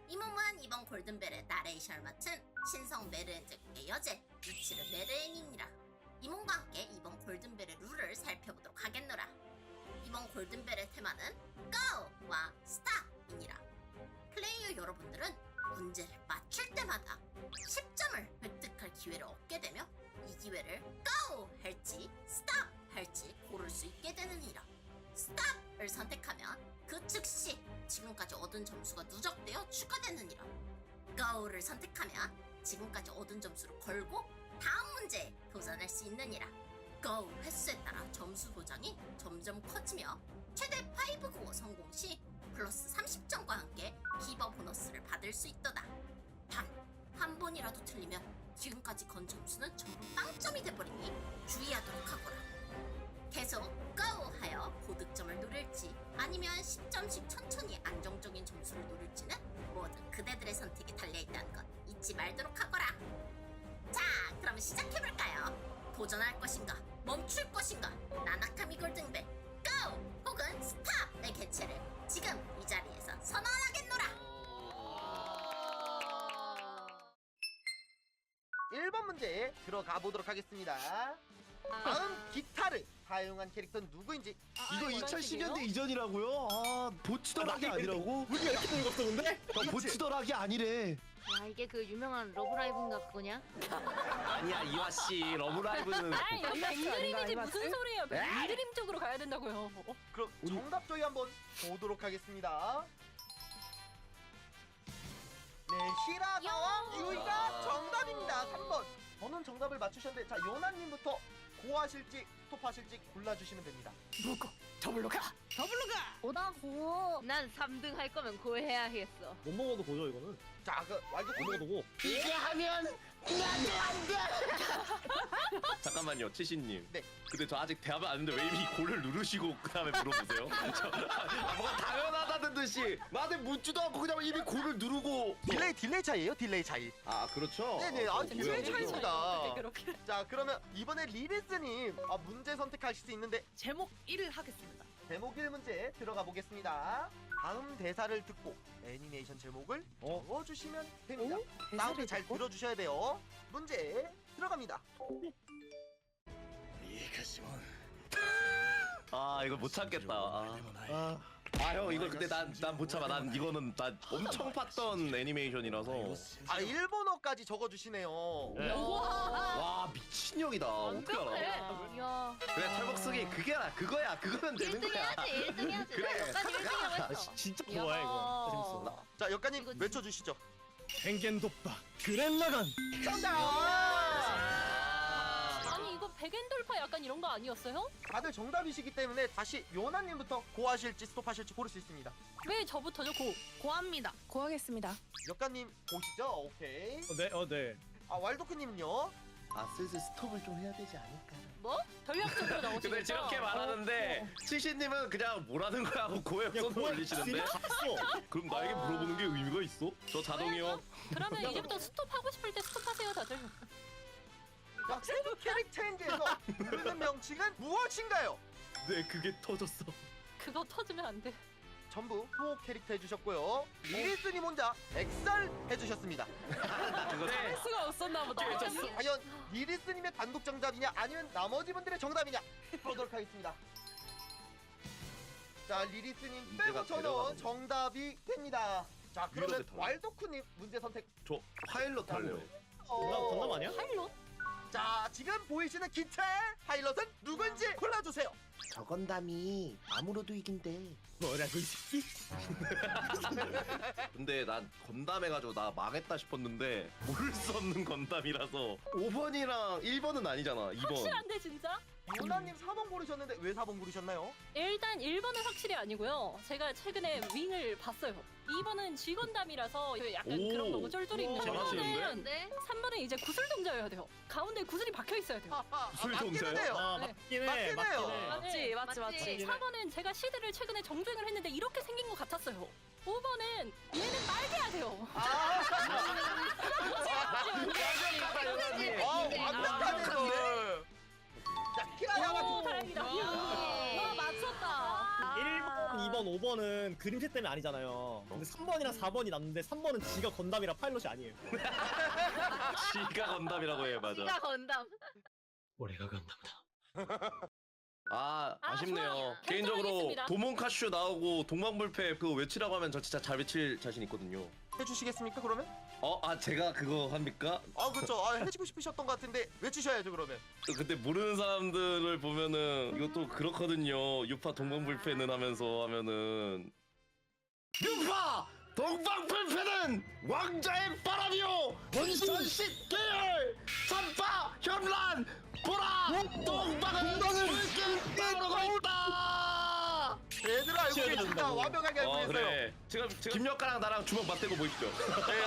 이 몸은 이번 골든벨의 나레이션을 맡은 신성 메르엔즈국의 여제 미치르 메르엔입니다. 이 몸과 함께 이번 골든벨의 룰을 살펴보도록 하겠노라. 이번 골든벨의 테마는 GO와 STOP이니라. 플레이어 여러분들은 문제를 맞출 때마다 10점을 획득할 기회를 얻게 되며 이 기회를 GO 할지 STOP 할지 고를 수 있게 되느니라. STOP을 선택하면 그 즉시 지금까지 얻은 점수가 누적되어 추가되느니라. GO를 선택하면 지금까지 얻은 점수를 걸고 다음 문제에 도전할 수 있느니라. GO 횟수에 따라 점수 보장이 점점 커지며 최대 5GO 성공 시 플러스 30점과 함께 기버 보너스를 받을 수 있도다. 단 한 번이라도 틀리면 지금까지 건 점수는 전부 빵점이 돼버리니 주의하도록 하거라. 계속 GO 하여 고득점을 노릴지 아니면 10점씩 천천히 안정적인 점수를 노릴지는 모든 그대들의 선택에 달려있다는 것 잊지 말도록 하거라. 자, 그럼 시작해볼까요? 도전할 것인가 멈출 것인가 나나카미 골든벨 GO 혹은 STOP의 개최를 지금 이 자리에서 선언하겠노라. 1번 문제 들어가 보도록 하겠습니다. 다음 기타를 사용한 캐릭터는 누구인지 이거 2010년대 이전이라고요? 아 보치더락이 아니라고? 우리가 이렇게 늙었어 근데? 보치더락이 아니래. 야 이게 그 유명한 러브라이브인가 그거냐? 아니야 이화 씨 러브라이브는 아 이거 백드림이지 무슨 소리예요? 백드림 쪽으로 가야 된다고요. 그럼 정답 저희 한번 보도록 하겠습니다. 네, 시라가와 유이가 정답입니다. 3번. 저는 정답을 맞추셨는데 자 요나님부터 고하실지 스톱하실지 골라주시면 됩니다. 더블로 가. 오다고. 난 3등 할 거면 그거 해야겠어. 못 먹어도 고죠 이거는. 자, 그 와이드 못 먹어도 고. 이게 하면 나도 안 돼. 잠깐만요 치신님. 네. 근데 저 아직 대답을 안 했는데 왜 이미 고를 누르시고 그 다음에 물어보세요? 뭐가 당연하다는 듯이 나한테 묻지도 않고 그냥 이미 고를 누르고. 딜레이 차이예요, 딜레이 차이. 아 그렇죠. 네네, 아 딜레이 뭐야, 차이입니다. 그렇게. 자, 그러면 이번에 리리스님 문제 선택하실 수 있는데 제목 1을 하겠습니다. 제목 1문제 들어가 보겠습니다. 다음 대사를 듣고 애니메이션 제목을 적어주시면 됩니다. 사운드 잘 들어주셔야 돼요. 문제 들어갑니다. 아 이거 못 참겠다. 아 형 이거 근데 난 못 참아. 난 이거는 난 엄청 팠던 애니메이션이라서. 아, 일본어까지 적어주시네요. 와 미친형이다. 어떻게 알아? 야 그래 털벅쓰기 그거야 그거면 되는 1등 거야. 해야지 1등 해야지. 그래. 역사님 1등이라고 했어. 진짜 좋아해 이거. 재밌어. 자, 역가님 이거 외쳐주시죠. 갱겐도빠 그랜라간. 정답! 아니 이거 백엔돌파 약간 이런 거 아니었어요? 다들 정답이시기 때문에 다시 요나님부터 고하실지 스톱하실지 고를 수 있습니다. 왜 저부터죠? 고합니다. 고하겠습니다. 역가님 보시죠. 오케이. 네. 왈도크님은요? 아 슬슬 스톱을 좀 해야 되지 않을까? 전략적으로 나오시겠다. 근데 저렇게 말하는데 치신님은 그냥 뭐라는 거야 하고 고에 손 올리시는데. 그럼 나에게 물어보는 게 의미가 있어? 저 자동이요. 그러면 이제부터 스톱하고 싶을 때 스톱하세요 다들. 자, 세부 캐릭터인지에서 부르는 명칭은 무엇인가요? 네 그게 터졌어. 그거 터지면 안 돼. 전부 수호 캐릭터 해주셨고요. 리리스님 혼자 엑설 해주셨습니다. 네. 수가 없었나 보다. 과연 리리스님의 단독 정답이냐 아니면 나머지 분들의 정답이냐 보도록 하겠습니다. 자, 리리스님 빼고 문제가 저는 데려가는 정답이 됩니다. 자, 그러면 위로도 달라. 왈도크님 문제 선택. 저 파일럿 할래요. 건담 아니야? 파일럿? 자, 지금 보이시는 기차의 파일럿은 누군지 골라주세요. 저 건담이 아무로도 이긴대. 뭐라고 이 새끼? 근데 난 건담 해가지고 나 망했다 싶었는데 모를 수 없는 건담이라서 5번이랑 1번은 아니잖아. 2번. 확실한데 진짜? 요나님 4번 고르셨는데 왜 4번 고르셨나요? 일단 1번은 확실히 아니고요. 제가 최근에 윙을 봤어요. 2번은 쥐건담이라서 약간 오. 그런 거고 쫄쫄이 있는 거. 잘하시는데? 3번은 네? 3번은 이제 구슬동자여야 돼요. 가운데 구슬이 박혀 있어야 돼요. 구슬 맞기는 동자요? 해요. 아 네. 맞긴 해. 맞긴 해요. 맞지. 4번은 제가 시드를 최근에 정주행을 했는데 이렇게 생긴 것 같았어요. 5번은 얘는 빨개야 돼요. 완벽하네요. 자, 키라야마 다행이다. 맞췄다. 1번, 2번, 5번은 그림체 때문에 아니잖아요. 근데 3번이랑 4번이 났는데 3번은 지가 건담이라 파일럿이 아니에요. 지가 건담이라고 해 맞아. 지가 건담. 올해가 건담이다. 아쉽네요. 좋아요. 개인적으로 결정하겠습니다. 도몬카슈 나오고 동방불패 그거 외치라고 하면 저 진짜 잘 외칠 자신 있거든요. 해주시겠습니까 그러면? 제가 그거 합니까? 그렇죠. 해주고 싶으셨던 것 같은데 외치셔야죠 그러면. 근데 모르는 사람들을 보면은 이것도 그렇거든요. 유파 동방불패는 하면은 유파 동방불패는 왕자의 바람이요 본선식 계열 삼파 현란 보라 동방은 불길 따르고 있다. 얘들아 알고 계신다. 완벽하게 알고 계세요. 그래. 지금 김역가랑 나랑 주먹 맞대고 보이시죠? 네,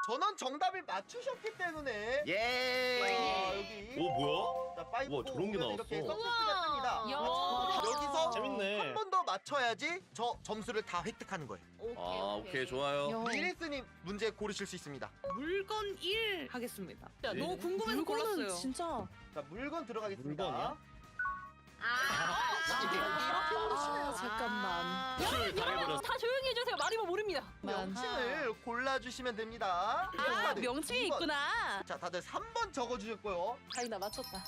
전원 정답을 맞추셨기 때문에 예. 여기 뭐야? 자, 파이브 우와, 저런 게 나왔어. 이렇게 서스가 뜹니다. 야. 여기서 재밌네. 한 번 더 맞춰야지 저 점수를 다 획득하는 거예요. 오케이 좋아요. 리리스님 문제 고르실 수 있습니다. 물건 1 하겠습니다. 야, 네. 너무 궁금해서 골랐어요. 진짜. 자, 물건 들어가겠습니다. 물건이요? 이렇게 모르시네요. 잠깐만. 술 당해버렸어. 다 조용히 해주세요. 마리모 모릅니다. 명칭을 골라주시면 됩니다. 아, 명칭이 있구나. 자, 다들 3번 적어주셨고요. 다행이다, 맞췄다.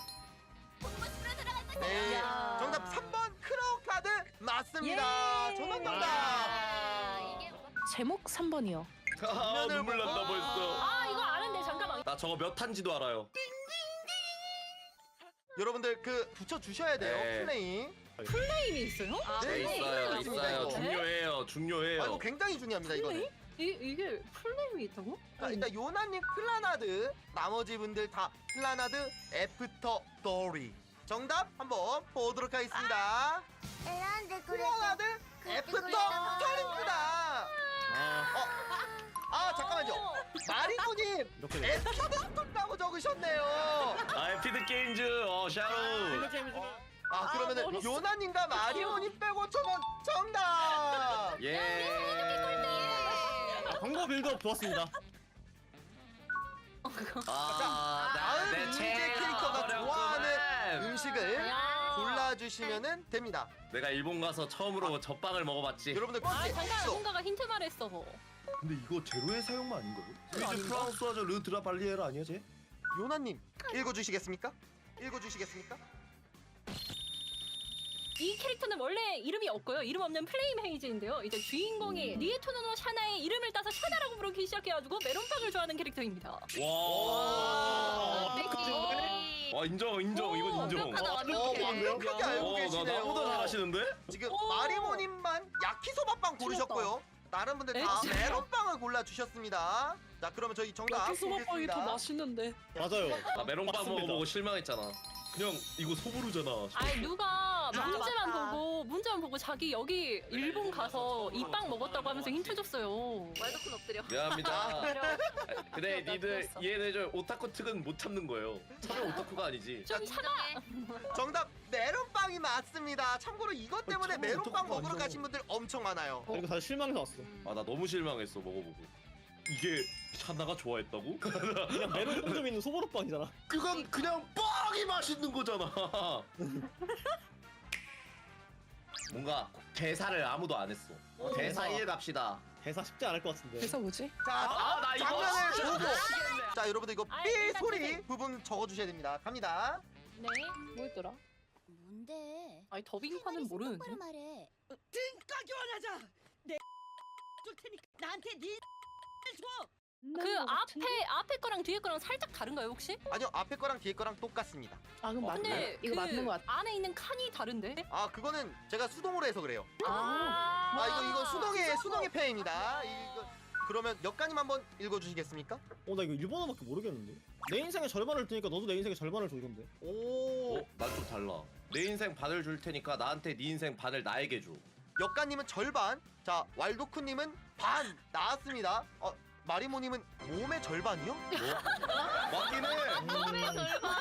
네, 야. 정답 3번 크로우 카드 맞습니다. 전원 정답. 이게 제목 3번이요. 아, 눈물 난다 벌써. 아 이거 아는데 잠깐만. 나 저거 몇 탄지도 알아요. 여러분들 그 붙여주셔야 돼요. 네. 플레이. 게임이 있어요? 네, 있어요, 있어요. 중요해요, 중요해요. 아, 이거 굉장히 중요합니다. 이거는. 이게 풀네임이 있다고? 자, 일단 요나님 플라나드, 나머지 분들 다 플라나드 애프터 더리. 정답 한번 보도록 하겠습니다. 플라나드 애프터 더리입니다. 아 잠깐만요. 마리코님 이렇게 에피드라고 적으셨네요. 아, 에피드 게임즈, 샤로. 아 그러면은 어렸어. 요나님과 마리오님 빼고 저건 정답. 예. 광고 빌드업 좋았습니다. 다음 내 문제 체력 캐릭터가 어렵구만. 좋아하는 음식을 골라주시면은 됩니다. 내가 일본 가서 처음으로 젖빵을 먹어봤지. 여러분들 아 퀴즈 잠깐 있어. 뭔가가 힌트 말했어. 근데 이거 제로의 사용만 아닌가요? 아닌가? 프랑스와저 르드라 발리에라 아니야 쟤? 요나님 읽어주시겠습니까? 읽어주시겠습니까? 이 캐릭터는 원래 이름이 없고요. 이름 없는 플레임 헤이즈인데요. 이제 주인공이 리에토노노 샤나의 이름을 따서 샤나라고 부르기 시작해가지고 메론빵을 좋아하는 캐릭터입니다. 와. 와, 인정, 인정. 이건 인정. 완벽하게 알고 계시네요. 나보다 잘하시는데? 지금 마리모님만 야키소바빵 고르셨고요. 다른 분들 다 진짜. 메론빵을 골라주셨습니다. 자 그러면 저희 정답 보겠습니다. 맛있는데. 맞아요. 나 메론빵 맞습니다. 먹어보고 실망했잖아. 그냥 이거 소보루잖아. 아니 누가 맞다. 문제만 보고 자기 여기 일본 가서 이 빵 먹었다고 하면서 힌트 줬어요. 왈도쿤 엎드려. 미안합니다. 근데 니들 이해해줘. 오타쿠 특은 못 참는 거예요. 참여 오타쿠가 아니지. 좀 참아. 정답 메론빵이 맞습니다. 참고로 이것 때문에 참고 메론빵 어떡하고 먹으러 안 가신 분들 엄청 많아요. 이거 다들 실망해서 왔어. 아, 나 너무 실망했어, 먹어보고. 이게 샤나가 좋아했다고? 그냥 메론 좀 있는 소보로빵이잖아. 그건 그냥 뻥이 맛있는 거잖아. 뭔가 대사를 아무도 안 했어. 대사 1 갑시다. 대사 쉽지 않을 것 같은데. 뭐지? 자 나 이거 장면을 진짜 보고 미치겠네. 자 여러분들 이거 아, 삐 일단 소리 선생님. 부분 적어주셔야 됩니다. 갑니다. 네. 뭐였더라? 뭔데? 아니 더빙판은 모르는데. 똑바로 말해. 등가 교환하자. 내 줄 테니까 나한테 네 줘. 그 앞에 거랑 뒤에 거랑 살짝 다른가요 혹시? 아니요 앞에 거랑 뒤에 거랑 똑같습니다. 아 그럼 근데 이거 맞는 것 같아. 안에 있는 칸이 다른데? 아 그거는 제가 수동으로 해서 그래요. 아, 이거 수동의 패입니다. 이거 그러면 역가님 한번 읽어주시겠습니까? 나 이거 일본어밖에 모르겠는데. 내 인생의 절반을 드니까 너도 내 인생의 절반을 줘 이건데. 오 난 좀 달라. 내 인생 반을 줄 테니까 나한테 네 인생 반을 나에게 줘. 역가님은 절반. 자 왈도쿠님은 반 나왔습니다. 마리모님은 몸의 절반이요? 맞긴 해. 몸의 절반.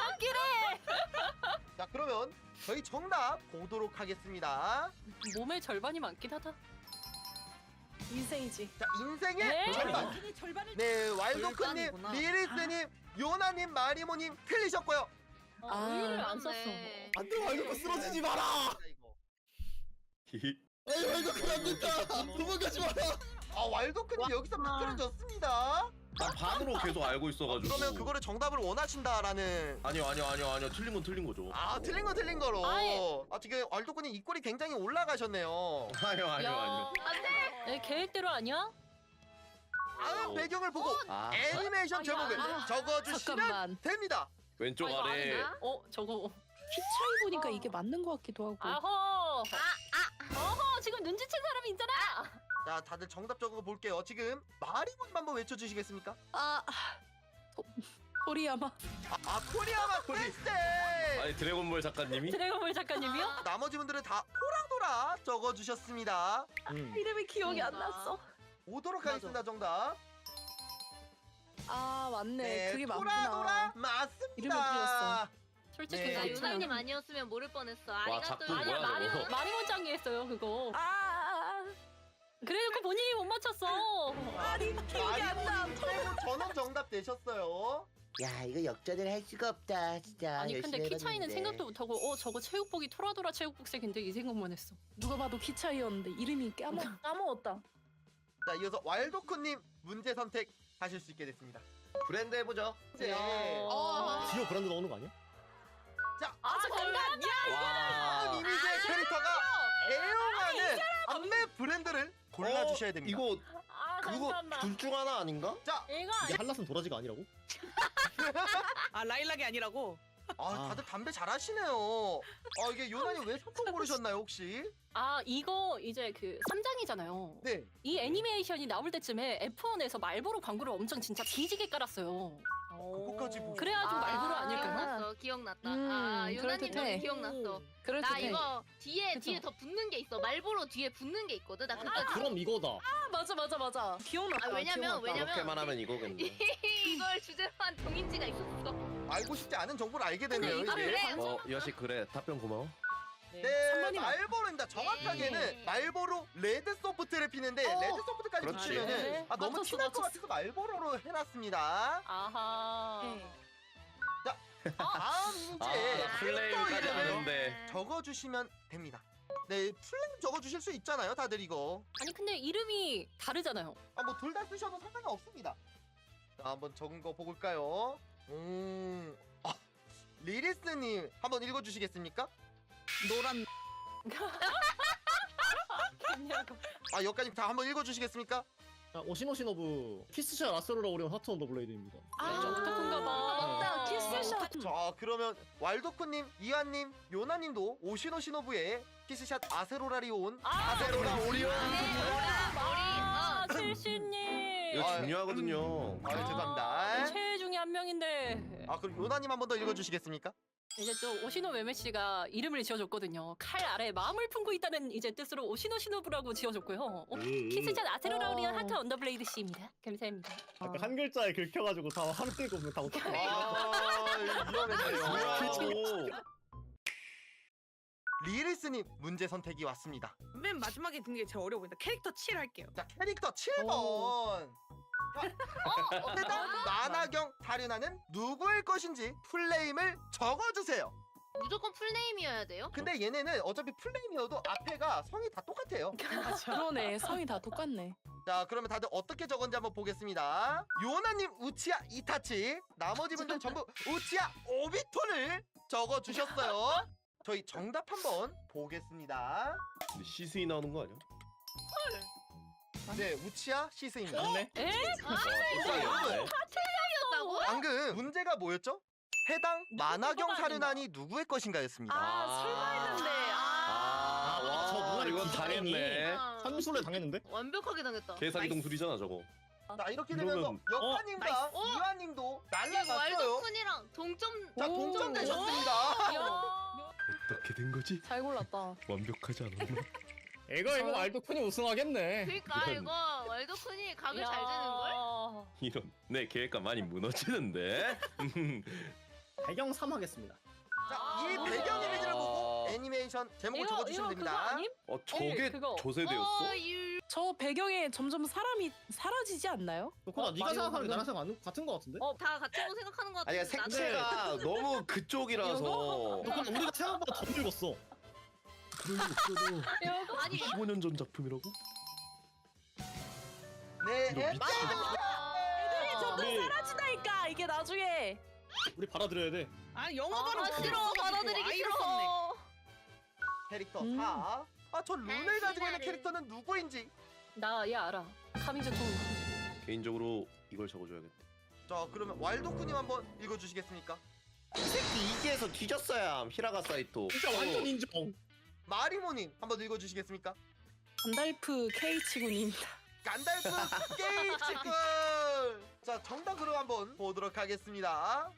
자 그러면 저희 정답 보도록 하겠습니다. 몸의 절반이 많긴 하다. 인생이지. 자 인생의 네. 절반. 인생의 절반을. 네 왈도쿠님, 절반이구나. 리리스님, 요나님, 마리모님 틀리셨고요. 의의를 안 썼어. 안돼 왈도쿠 쓰러지지 마라. 아니 왈도쿤 안 된다. 도망가지 마라. 왈도쿠님 여기서 미끄러졌습니다. 난 반으로 계속 알고 있어가지고. 그러면 그거를 정답을 원하신다라는. 아니요. 틀린 건 틀린 거죠. 틀린 건 틀린 거로. 아예. 지금 왈도쿠님 입꼬리 굉장히 올라가셨네요. 아니요. 네, 계획대로 아니야? 다음 배경을 보고 아, 애니메이션 제목을 적어주시면 잠깐만. 됩니다. 왼쪽 이거 아래. 아니야? 저거. 키 차이 보니까 이게 맞는 것 같기도 하고. 아허. 어허, 지금 눈치챈 사람이 있잖아. 자, 다들 정답 적어 볼게요. 지금 마리모님 한번 외쳐주시겠습니까? 코리야마. 코리아마 댄스. 아니, 드래곤볼 작가님이? 드래곤볼 작가님이요? 나머지 분들은 다 토라도라 적어주셨습니다. 이름이 기억이 안 났어. 오도록 하겠습니다. 정답. 맞네. 그게 토라도라 맞구나. 이름이 맞습니다. 어디였어? 솔직히 네. 나 괜찮아. 유나님 아니었으면 모를 뻔했어. 와, 아리가또. 작품 아니야, 뭐야, 저거? 마리모짱이 했어요, 그거. 그래놓고 본인이 못 맞췄어. 아니 기억이 안 나. 마리모님 최고 전원 정답 되셨어요. 야 이거 역전을 할 수가 없다 진짜. 아니 근데 열심히 키 차이는 해봤는데. 생각도 못하고 저거 체육복이 토라도라 체육복색인데 이 생각만 했어. 누가 봐도 키 차이였는데 이름이 까먹었다. 자 이어서 왈도쿠님 문제 선택하실 수 있게 됐습니다. 브랜드 해보죠. 네. 지오 브랜드 넣는 거 아니야? 자 잠깐만. 와. 이미지의 캐릭터가 애용하는 안매 브랜드를 골라주셔야 됩니다. 이거 그거 잠깐만. 둘 중 하나 아닌가? 자, 이거 이게 한라산 도라지가 아니라고? 아 라일락이 아니라고? 다들 담배 잘하시네요. 이게 요나님 왜 소품 고르셨나요 혹시? 이거 이제 그 3장이잖아요. 네. 이 애니메이션이 나올 때쯤에 F1에서 말보로 광고를 엄청 진짜 뒤지게 깔았어요. 그거까지 보셨- 그래가지고 말보로 아닐까요? 기억났어, 기억났다. 요나님 그럴 저는 듯해. 기억났어. 그럴 나 듯해. 이거 뒤에 그쵸? 더 붙는 게 있어. 말보로 뒤에 붙는 게 있거든. 나 그거 그럼 이거다. 맞아. 기억났다. 왜냐면 그렇게만 하면 이거겠네. 이걸 주제로 한 동인지가 있었어. 알고 싶지 않은 정보를 알게 되네요 근데 이제. 그래. 여시 그래 답변 고마워. 네, 3번이면 말보로입니다. 정확하게는 말보로 레드 소프트를 피는데 레드 소프트까지 그렇지. 붙이면은 네. 너무 맞췄어, 티날 것 맞췄어. 같아서 말보로로 해놨습니다. 아하. 다음 이제 플레이까지 캐릭터 이름을 아는데. 적어주시면 됩니다. 네, 플레임 적어주실 수 있잖아요, 다들 이거. 아니 근데 이름이 다르잖아요. 뭐 둘 다 쓰셔도 상관은 없습니다. 자, 한번 적은 거 볼까요? 리리스님 한번 읽어주시겠습니까? 노란 여기까지 다 한번 읽어주시겠습니까? 오시노시노부 키스샷 아스로라 오리온 하트 언더 블레이드입니다. 어떡한가 봐. 맞다. 키스샷. 자, 그러면 왈도쿠님, 이한님, 요나님도 오시노시노부의 키스샷 아세로라리온, 아세로라 오리온. 실시님. 이거 중요하거든요. 죄송합니다. 최애 중에 한 명인데. 그럼 요나님 한 번 더 읽어주시겠습니까? 이제 또 오시노 웨메 씨가 이름을 지어줬거든요. 칼 아래 마음을 품고 있다는 이제 뜻으로 오시노시노부라고 지어줬고요. 키스샷 아세로라우리언 하트 언더블레이드 씨입니다. 감사합니다. 아까 한 글자에 긁혀가지고 다 하루 떼고 보면 다 어떡해. 위험했네요. 리리스님 문제 선택이 왔습니다. 맨 마지막에 든 게 제일 어려워 보인다. 캐릭터 7 할게요. 자, 캐릭터 7번. 해당 만화경 타륜하는 누구일 것인지 풀네임을 적어주세요. 무조건 풀네임이어야 돼요? 근데 얘네는 어차피 풀네임이어도 앞에가 성이 다 똑같아요. 그러네. 성이 다 똑같네. 자, 그러면 다들 어떻게 적었는지 한번 보겠습니다. 요나님 우치야 이타치, 나머지 분들 전부 우치야 오비톤을 적어주셨어요. 저희 정답 한번 보겠습니다. 근데 시스이 나오는 거 아니야? 네, 우치야 시스입니다. 맞네. 에? 틀렸다고? 방금 문제가 뭐였죠? 해당 만화경 사륜안이 누구의 것인가였습니다. 설마 했는데. 저 누나 이건 당했네. 산술래 당했는데? 완벽하게 당했다. 개사기 동술이잖아 저거. 자, 이렇게 되면서 이러면- 역하님과 이완님도 이거 날라갔어요. 왈도쿤이랑 동점. 자, 동점되셨습니다. 어떻게 된 거지? 잘 골랐다. 완벽하지 않았나? 이거 알도쿤이 우승하겠네. 그러니까 이런. 이거 왈도쿤이 각을 잘 재는 걸? 이런 내 계획과 많이 무너지는데. 배경 3 하겠습니다. 자, 이 배경 이미지를 보고 애니메이션 제목을 적어주시면 됩니다. 저게 그거. 조세대였어? 저 배경에 점점 사람이 사라지지 않나요? 그거나 네가 생각하는 게 나랑 생각 같은 거 같은데? 다 같은 거 생각하는 거 아니 같은데. 그러니까 색채가 너무 그쪽이라서. 근데 우리가 생각보다 더 늙었어. 아니 15년 전 작품이라고? 네, 이거 앱- 미친. 애들이 점점 우리- 사라지다니까 이게 나중에. 우리 받아들여야 돼. 아 싫어. 받아들이기 싫어. 캐릭터 4. 저 룬을 가지고 있는 캐릭터는 누구인지. 나 얘 알아. 카미즈 통. 개인적으로 이걸 적어줘야겠다. 자, 그러면 왈도쿠님 한번 읽어주시겠습니까? 이 새끼 이기에서 뒤졌어야 함. 히라가 사이토. 진짜 완전 인정. 마리모님 한번 읽어주시겠습니까? 간달프 K치군입니다. 간달프 게이츠군. 자, 정답으로 한번 보도록 하겠습니다.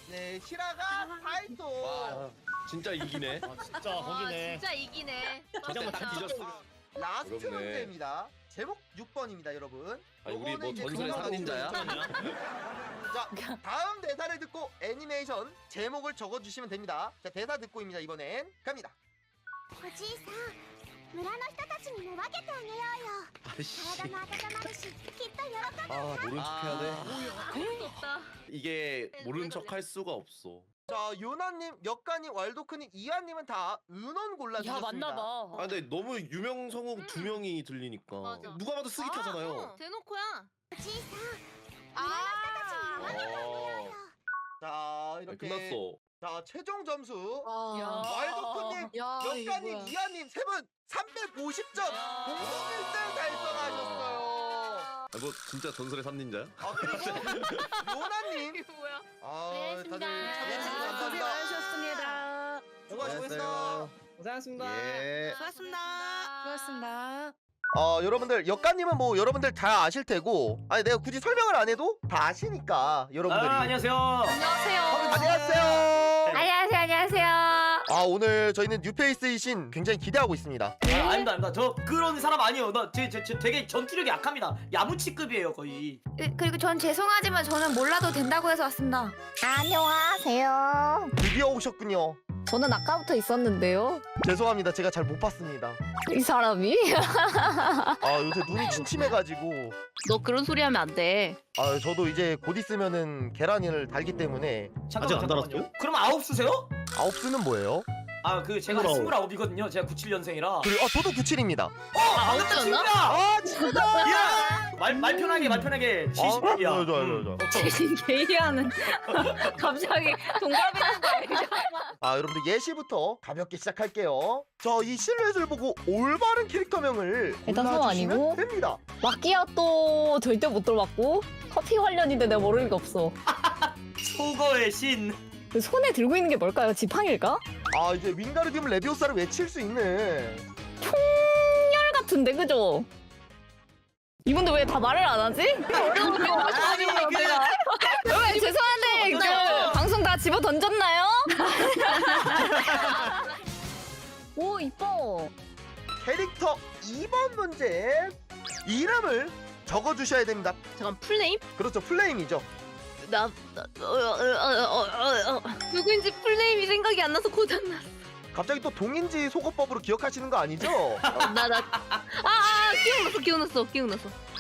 네, 히라가 사이토. 와 진짜 이기네. 진짜 와 거기네. 진짜 이기네. 대장만 다 맞다. 뒤졌어. 라스트 어렵네. 문제입니다. 제목 6번입니다, 여러분. 아니 우리 뭐 요거는 이제 전설의 그거하고 살인자야? 자, 다음 대사를 듣고 애니메이션 제목을 적어주시면 됩니다. 자, 대사 듣고입니다. 이번엔 갑니다. 호지사 아 모른 척 해야 돼. 없다. 이게 모른 척 할 수가 없어. 자 요나님, 역가님, 왈도크님, 이하님은 다 은원 야 골라주셨습니다. 맞나봐. 아 근데 너무 유명 성우 두 명이 들리니까 맞아. 누가 봐도 스기타잖아요. 대놓고야. 자 아니, 이렇게 끝났어. 자 최종 점수 야. 왈도크님, 역가님, 이하님 세 분 350점 공동 1등 달성하셨어요. 아, 뭐 진짜 전설의 삼닌자야? 아 그리고 요나님, 이게 뭐야? 아 다들 참여해주셔서 감사합니다. 수고하셨습니다. 수고하셨습니다. 고생하셨습니다. 예. 수고하셨습니다. 여러분들 역가님은 뭐 여러분들 다 아실 테고, 아니 내가 굳이 설명을 안 해도 다 아시니까 여러분들이. 안녕하세요. 안녕하세요. 안녕하세요. 안녕하세요. 아 오늘 저희는 뉴페이스이신 굉장히 기대하고 있습니다. 아닙니다. 저 그런 사람 아니에요. 나 되게 전투력이 약합니다. 야무치급이에요 거의. 그리고 전 죄송하지만 저는 몰라도 된다고 해서 왔습니다. 안녕하세요. 드디어 오셨군요. 저는 아까부터 있었는데요. 죄송합니다. 제가 잘 못 봤습니다. 이 사람이? 아 요새 눈이 침침해가지고. 너 그런 소리 하면 안 돼. 아 저도 이제 곧 있으면은 계란을 달기 때문에. 아직 안 달았어요? 그럼 9 쓰세요? 9수는 뭐예요? 아 그 제가 29이거든요. 제가 97년생이라. 그리고 저도 97입니다. 반갑다 친구야. 아 친구다. 야! 말 편하게 70이야. 좋아요. 게이하는 갑자기 동갑이라는 거 알죠? 아 여러분들 예시부터 가볍게 시작할게요. 저 이 실루엣을 보고 올바른 캐릭터명을 일단 성우 골라주시면 아니고? 됩니다. 마끼아또 절대 못 들어봤고 커피 관련인데 내가 모를 리가 없어. 소거의 신. 그 손에 들고 있는 게 뭘까요? 지팡일까? 아 이제 윙가르디움 레비오사를 외칠 수 있는. 총열 같은데 그죠? 이분들 왜 다 말을 안 하지? 여러분 죄송한데 그 방송 다 집어 던졌나요? 오 이뻐. 캐릭터 2번 문제 이름을 적어주셔야 됩니다. 잠깐 풀네임? 그렇죠, 플레임이죠. 누구인지 풀네임이 생각이 안 나서 고장났어. 갑자기 또 동인지 속어법으로 기억하시는 거 아니죠? 기억났어.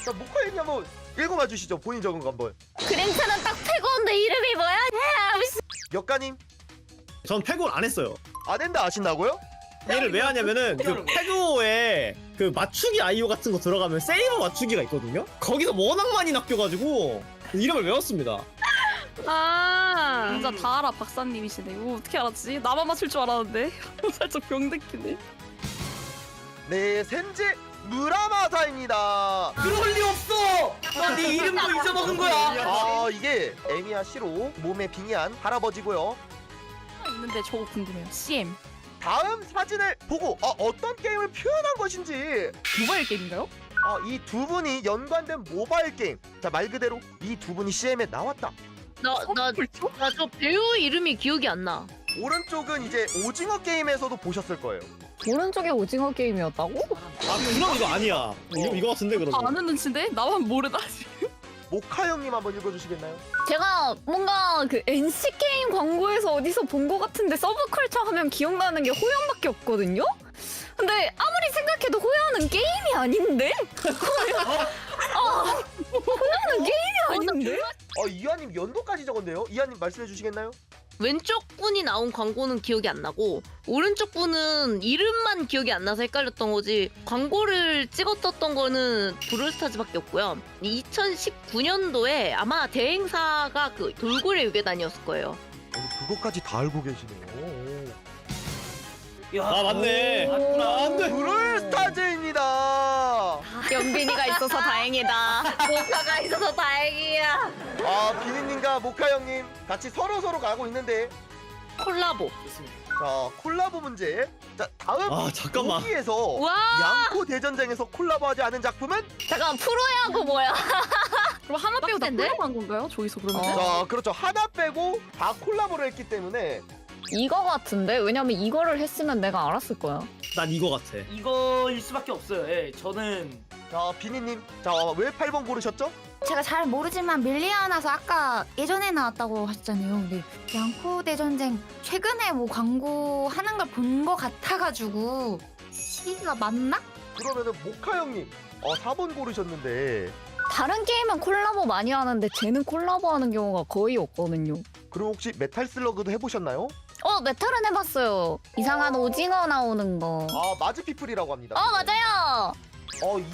자 모카님이 한번 읽어봐 주시죠. 본인 적은 거 한번. 그림체는 딱 패고인데 이름이 뭐야? 역가님 전 패골 안 했어요. 안 했는데 아신다고요? 얘를 왜 하냐면은 그 패고에 그 맞추기 아이오 같은 거 들어가면 세이버 맞추기가 있거든요. 거기서 워낙 많이 낚여가지고 이름을 외웠습니다. 진짜 다 알아 박사님이시네. 이거 어떻게 알았지? 나만 맞출 줄 알았는데 살짝 병들기네. 네, 센지 무라마사입니다. 그럴 리 없어. 네 이름도 잊어먹은 거야. 아 이게 에미야 시로 몸에 빙의한 할아버지고요. 있는데 저거 궁금해요. CM 다음 사진을 보고 어떤 게임을 표현한 것인지. 모바일 게임인가요? 이 두 분이 연관된 모바일 게임. 자 말 그대로 이 두 분이 CM에 나왔다. 나 저 배우 이름이 기억이 안 나. 오른쪽은 이제 오징어 게임에서도 보셨을 거예요. 오른쪽에 오징어 게임이었다고? 그럼 이거 아니야. 이거 같은데 그러면. 아는 눈치인데? 나만 모르다. 모카 형님 한번 읽어주시겠나요? 제가 뭔가 그 NC 게임 광고에서 어디서 본 것 같은데 서브컬처 하면 기억나는 게 호연밖에 없거든요? 근데 아무리 생각해도 호연은 게임이 아닌데? 호연은 게임이 아닌데? 이하님 연도까지 적었네요. 이하님 말씀해 주시겠나요? 왼쪽 분이 나온 광고는 기억이 안 나고 오른쪽 분은 이름만 기억이 안 나서 헷갈렸던 거지. 광고를 찍었었던 거는 브롤스타즈밖에 없고요. 2019년도에 아마 대행사가 그 돌고래 유괴단이었을 거예요. 그것까지 다 알고 계시네요. 맞네. 안돼. 브롤스타즈입니다. 연빈이가 있어서 다행이다. 모카가 있어서 다행이야. 비니님과 모카 형님 같이 서로 가고 있는데. 콜라보. 자 콜라보 문제. 자 다음 잠깐만. 여기에서 와. 양코 대전쟁에서 콜라보하지 않은 작품은? 잠깐 프로야구 뭐야? 그럼 하나 빼고 다 빡센데? 콜라보 한 건가요? 저기서 그러면? 자 그렇죠. 하나 빼고 다 콜라보를 했기 때문에. 이거 같은데? 왜냐면 이거를 했으면 내가 알았을 거야. 난 이거 같아. 이거일 수밖에 없어요. 예, 저는 자 비니님 자 왜 8번 고르셨죠? 제가 잘 모르지만 밀리아나서 아까 예전에 나왔다고 하셨잖아요. 근데 양코 대전쟁 최근에 뭐 광고 하는 걸 본 거 같아가지고 키즈가 맞나? 그러면은 모카 형님 4번 고르셨는데 다른 게임은 콜라보 많이 하는데 쟤는 콜라보 하는 경우가 거의 없거든요. 그럼 혹시 메탈 슬러그도 해보셨나요? 메탈은 해봤어요. 이상한 오징어 나오는 거. 마즈피플이라고 합니다. 맞아요.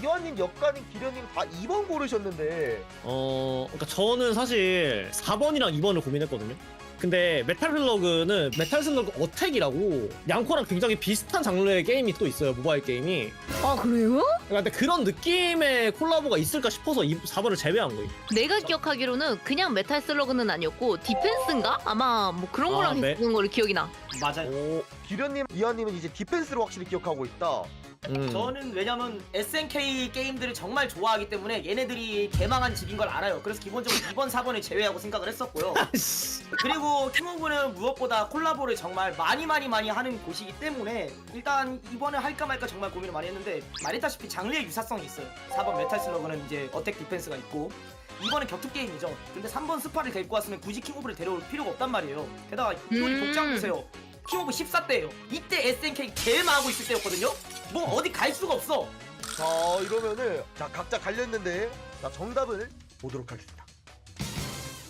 이완님, 역가님, 기련님 다 2번 고르셨는데 그러니까 저는 사실 4번이랑 2번을 고민했거든요. 근데 메탈 슬러그는 메탈 슬러그 어택이라고 양코랑 굉장히 비슷한 장르의 게임이 또 있어요. 모바일 게임이. 아 그래요? 근데 그런 느낌의 콜라보가 있을까 싶어서 4번을 제외한 거예요. 내가 기억하기로는 그냥 메탈 슬러그는 아니었고 디펜스인가? 아마 뭐 그런 거랑 네. 했던 걸로 기억이 나. 맞아요. 기련님, 이완님은 이제 디펜스로 확실히 기억하고 있다. 저는 왜냐면 SNK 게임들을 정말 좋아하기 때문에 얘네들이 개망한 집인 걸 알아요. 그래서 기본적으로 2번, 4번을 제외하고 생각을 했었고요. 그리고 킹오브는 무엇보다 콜라보를 정말 많이 하는 곳이기 때문에 일단 이번에 할까 말까 정말 고민을 많이 했는데 말했다시피 장르의 유사성이 있어요. 4번 메탈 슬러그는 이제 어택 디펜스가 있고 2번은 격투 게임이죠. 근데 3번 스파를 데리고 왔으면 굳이 킹오브를 데려올 필요가 없단 말이에요. 게다가 이번이 복장 보세요. 킹오브 14대예요. 이때 SNK 개망하고 있을 때였거든요. 뭐 어디 갈 수가 없어. 자, 이러면은 각자 갈렸는데 정답을 보도록 하겠습니다.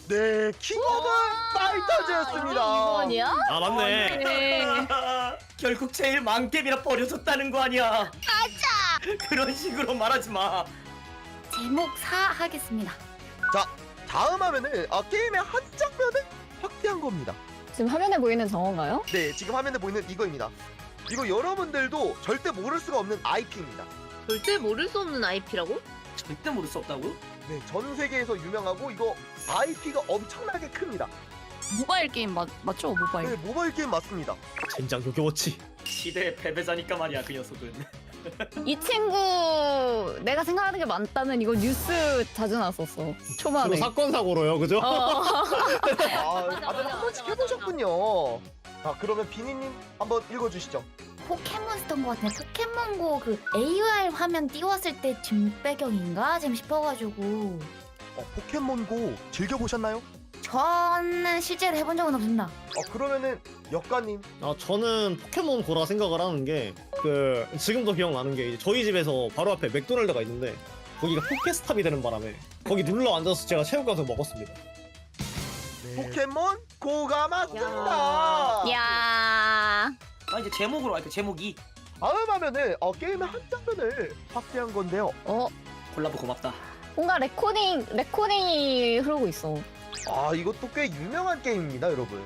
네, 킹 오브 파이터즈였습니다. 2번이야? 아 맞네. 결국 제일 망겜이라 버려졌다는 거 아니야. 맞아. 그런 식으로 말하지 마. 제목 4 하겠습니다. 자, 다음 화면은 게임의 한 장면을 확대한 겁니다. 지금 화면에 보이는 정원가요? 네, 지금 화면에 보이는 이거입니다. 이거 여러분들도 절대 모를 수가 없는 IP입니다. 절대 모를 수 없는 IP라고? 절대 모를 수 없다고요? 네, 전 세계에서 유명하고 이거 IP가 엄청나게 큽니다. 모바일 게임 맞죠? 모바일. 네, 모바일 게임 맞습니다. 젠장 요겨워치. 시대의 패배자니까 말이야 그 녀석은. 이 친구 내가 생각하는 게 맞다는 이거 뉴스 자주 나왔었어. 초반에. 주로 사건 사고로요, 그죠? 다들 한 번씩 해보셨군요. 자, 그러면 비니님 한번 읽어주시죠. 포켓몬스터인 것 같은데 포켓몬고 그 AR 화면 띄웠을 때 뒷배경인가 좀 싶어가지고 포켓몬고 즐겨보셨나요? 저는 실제로 해본 적은 없습니다. 그러면은 역가님. 저는 포켓몬 고라 생각을 하는 게 지금도 기억나는 게 이제 저희 집에서 바로 앞에 맥도날드가 있는데 거기가 포켓스탑이 되는 바람에 거기 눌러 앉아서 제가 체육 가서 먹었습니다. 네. 포켓몬 고가 맞습니다. 야. 이제 제목으로 할게요. 제목이. 다음 화면은 게임의 한 장면을 확대한 건데요. 콜라보 고맙다. 뭔가 레코딩이 흐르고 있어. 이것도 꽤 유명한 게임입니다, 여러분.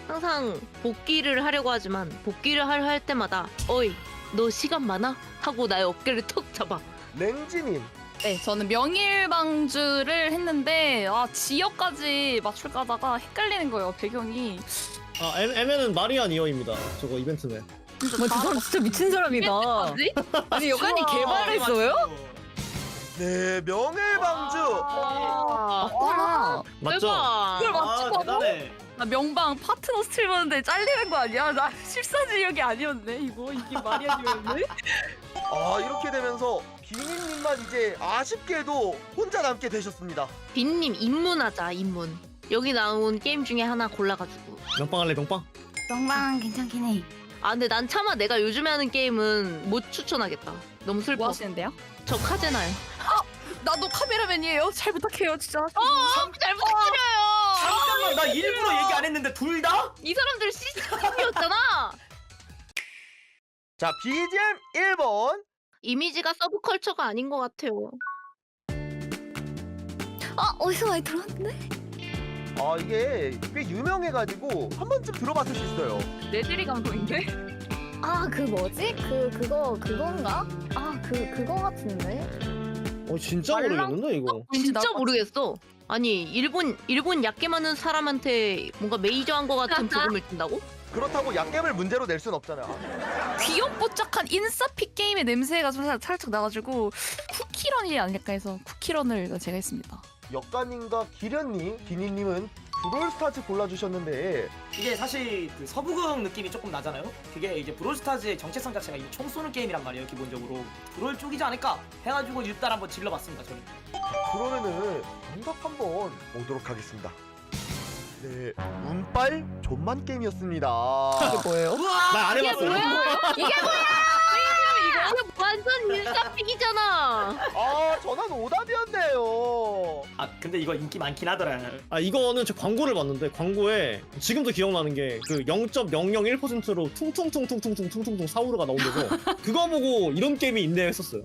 항상 복귀를 하려고 하지만 복귀를 하려 할 때마다 어이 너 시간 많아? 하고 나의 어깨를 턱 잡아. 랭지님. 네, 저는 명일방주를 했는데 지역까지 맞출까다가 헷갈리는 거예요, 배경이. M에는 마리안 이어입니다. 저거 이벤트네. 저 사람 진짜 미친 사람이다. 아니 역관이 개발했어요? 네, 명예방주. 맞구나. 맞죠? 그걸 맞추고 대단해. 나 명방 파트너 스트리머인데 잘리는 거 아니야? 나 실사지역이 아니었네. 이게 말이 아니었네. 이렇게 되면서 비니님만 이제 아쉽게도 혼자 남게 되셨습니다. 빈님 입문하자 입문. 여기 나온 게임 중에 하나 골라가지고. 명빵 할래, 명빵? 명방 괜찮긴 해. 근데 난 차마 내가 요즘에 하는 게임은 못 추천하겠다. 너무 슬퍼. 뭐 하시는데요? 저 카제나요. 나도 카메라맨이에요. 잘 부탁해요, 진짜. 잘 부탁드려요. 잠깐만 나 일부러 얘기 안 했는데 둘 다? 이 사람들 시스템이었잖아. 자, BGM 1번. 이미지가 서브컬처가 아닌 것 같아요. 어디서 많이 들었는데? 이게 꽤 유명해가지고 한 번쯤 들어봤을 수 있어요. 내들이 감독인데? 그 뭐지? 그건가? 그거 같은데. 진짜 모르겠는데 이거. 진짜 모르겠어. 아니 일본 약게 많은 사람한테 뭔가 메이저한 것 같은 부름을 준다고? 그렇다고 약겜을 문제로 낼 순 없잖아요. 귀염뽀짝한 인싸픽 게임의 냄새가 좀 살짝 나가지고 쿠키런이 아닐까 해서 쿠키런을 제가 했습니다. 역가님과 기련님, 비니님은 브롤스타즈 골라주셨는데 이게 사실 그 서부극 느낌이 조금 나잖아요. 그게 이제 브롤스타즈의 정체성 자체가 이총 쏘는 게임이란 말이에요. 기본적으로 브롤 쪽이지 않을까 해가지고 일단 한번 질러봤습니다. 저는. 그러면은 정답 한번 보도록 하겠습니다. 네, 운빨 존만 게임이었습니다. 이게 뭐예요? 나 안 해봤어요. 이게 뭐야? 완전 일사픽이잖아. 아 전화는 오답이었네요. 아 근데 이거 인기 많긴 하더라. 아 이거는 제 광고를 봤는데 광고에 지금도 기억나는 게 그 0.001%로 퉁퉁퉁퉁퉁퉁퉁퉁 사우르가 나온대서 그거 보고 이런 게임이 있네 했었어요.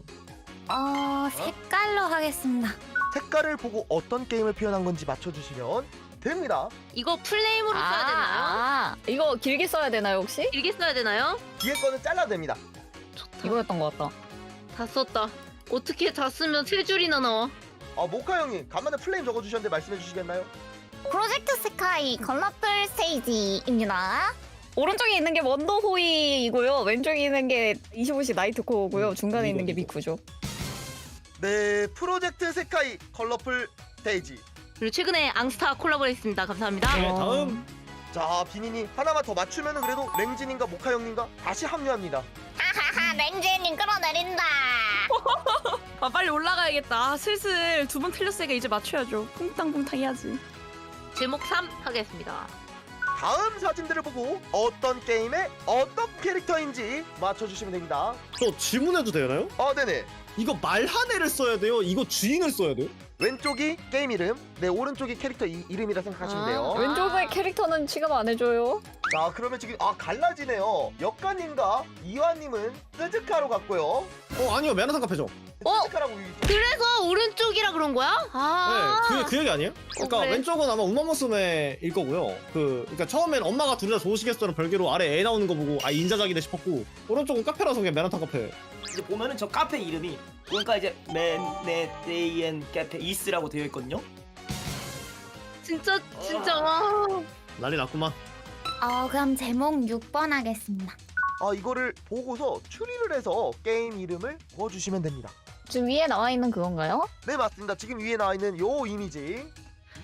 색깔로 하겠습니다. 색깔을 보고 어떤 게임을 표현한 건지 맞춰주시면 됩니다. 이거 플레임으로 써야 되나요? 이거 길게 써야 되나요 혹시? 길게 써야 되나요? 뒤에 거는 잘라도 됩니다. 이거였던 것 같다. 다 썼다. 어떻게 다 쓰면 세 줄이나 나와? 아 모카 형님 간만에 플레임 적어주셨는데 말씀해 주시겠나요? 프로젝트 스카이 컬러풀 스테이지입니다. 오른쪽에 있는 게 원더호이이고요. 왼쪽에 있는 게 25시 나이트코어고요. 중간에 있는 게 미쿠죠. 네 프로젝트 세카이 컬러풀 데이지. 그리고 최근에 앙스타 콜라보했습니다. 감사합니다. 네, 다음 자 비니님 하나만 더 맞추면은 그래도 랭지님과 모카 형님과 다시 합류합니다. 하하하 랭제님 끌어내린다. 아 빨리 올라가야겠다. 슬슬 두 번 틀렸으니까 이제 맞춰야죠. 퐁당퐁당 해야지. 제목 3 하겠습니다. 다음 사진들을 보고 어떤 게임의 어떤 캐릭터인지 맞춰주시면 됩니다. 저 질문해도 되나요? 네네. 이거 말 한 애를 써야 돼요? 이거 주인을 써야 돼요? 왼쪽이 게임 이름, 네 오른쪽이 캐릭터 이름이라 생각하시면 돼요. 왼쪽의 캐릭터는 취급 안 해줘요. 자 그러면 지금 갈라지네요. 역가님과 이화님은 스즈카로 갔고요. 아니요 메나상 카페죠. 스즈카라고 그래서 오른쪽이라 그런 거야? 네, 그 얘기 아니에요? 그러니까 그래? 왼쪽은 아마 우마무스메일 거고요. 그러니까 처음엔 엄마가 둘 다 좋으시겠어는 별개로 아래 애 나오는 거 보고 인자작이네 싶었고 오른쪽은 카페라서 그냥 메나상 카페. 이제 보면은 저 카페 이름이 그러니까 이제 맨네데이엔 카페 이스라고 되어 있거든요. 진짜 와. 난리 났구만. 그럼 제목 6번 하겠습니다. 이거를 보고서 추리를 해서 게임 이름을 부어주시면 됩니다. 지금 위에 나와 있는 그건가요? 네 맞습니다. 지금 위에 나와 있는 요 이미지.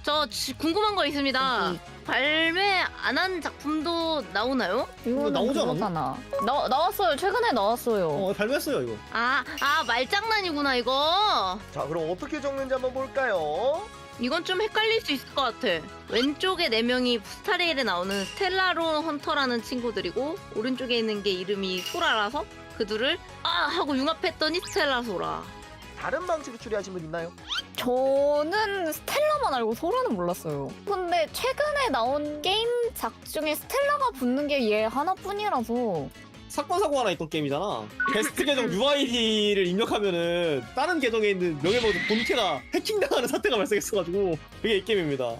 저 궁금한 거 있습니다. 발매 안 한 작품도 나오나요? 이거는 나오지 않았나? 그거잖아. 나왔어요. 최근에 나왔어요. 발매했어요 이거. 말장난이구나 이거. 자 그럼 어떻게 적는지 한번 볼까요? 이건 좀 헷갈릴 수 있을 것 같아. 왼쪽에 4명이 스타레일에 나오는 스텔라론 헌터라는 친구들이고 오른쪽에 있는 게 이름이 소라라서 그 둘을 하고 융합했더니 스텔라 소라. 다른 방식으로 추리하신 분 있나요? 저는 스텔라만 알고 소라는 몰랐어요. 근데 최근에 나온 게임작 중에 스텔라가 붙는 게 얘 하나뿐이라서 사건 사고 하나 있던 게임이잖아. 게스트 계정 UID를 입력하면은 다른 계정에 있는 명예버드 본캐가 해킹당하는 사태가 발생했어가지고 그게 이 게임입니다.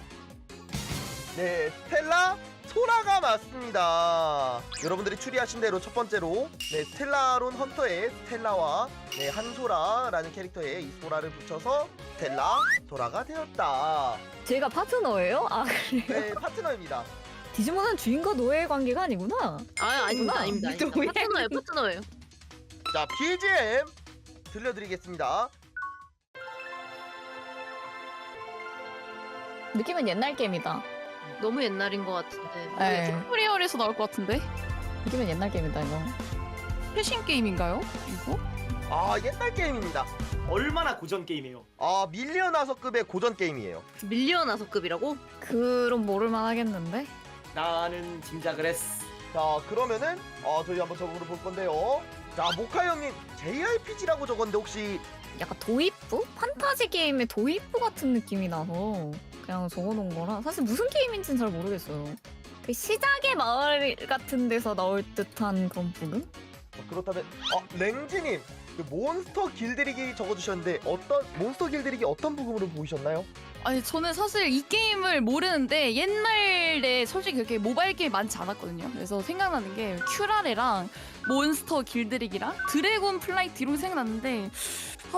네 스텔라 소라가 맞습니다. 여러분들이 추리하신 대로 첫 번째로 스텔라론 헌터의 스텔라와 한소라라는 캐릭터에 이 소라를 붙여서 스텔라 소라가 되었다. 제가 파트너예요? 그래요? 네 파트너입니다. 디지몬은 주인과 노예의 관계가 아니구나. 아닙니다. 노예. 파트너예요. 자 BGM 들려드리겠습니다. 느낌은 옛날 게임이다. 너무 옛날인 것 같은데. 네. 튜토리얼에서 나올 것 같은데? 느낌은 옛날 게임이다 이거. 최신 게임인가요? 이거? 옛날 게임입니다. 얼마나 고전 게임이에요. 밀리언아서급의 고전 게임이에요. 밀리언아서급이라고? 그럼 모를만 하겠는데? 나는 짐작을 했어. 자 그러면은 저희 한번 적으로 볼 건데요. 자 모카 형님 JRPG라고 적었는데 혹시 약간 도입부? 판타지 게임의 도입부 같은 느낌이 나서 그냥 적어놓은 거라 사실 무슨 게임인지는 잘 모르겠어요. 그 시작의 마을 같은 데서 나올 듯한 그런 부분? 그렇다면 랭지님 그 몬스터 길들이기 적어주셨는데 몬스터 길들이기 어떤 부분으로 보이셨나요? 아니 저는 사실 이 게임을 모르는데 옛날에 솔직히 그렇게 모바일 게임 많지 않았거든요. 그래서 생각나는 게 큐라레랑 몬스터 길들이기랑 드래곤 플라이트 이런 게 생각났는데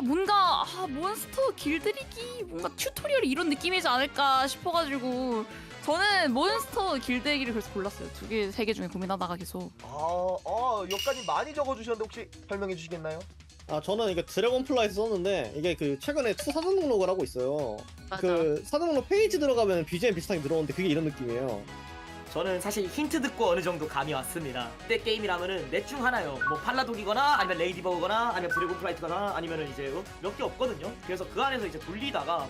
뭔가 몬스터 길들이기 뭔가 튜토리얼이 이런 느낌이지 않을까 싶어가지고 저는 몬스터 길들이기를 그래서 골랐어요. 2개, 3개 중에 고민하다가 계속. 여기까지 많이 적어주셨는데 혹시 설명해 주시겠나요? 저는 이게 드래곤 플라이트 썼는데 이게 그 최근에 2 사전 등록을 하고 있어요. 맞아. 그 사전 등록 페이지 들어가면 BGM 비슷하게 들어오는데 그게 이런 느낌이에요. 저는 사실 힌트 듣고 어느 정도 감이 왔습니다. 그때 게임이라면은 넷 중 하나요. 뭐 팔라독이거나 아니면 레이디버거나 아니면 드래곤 플라이트거나 아니면은 이제 몇 개 없거든요. 그래서 그 안에서 이제 돌리다가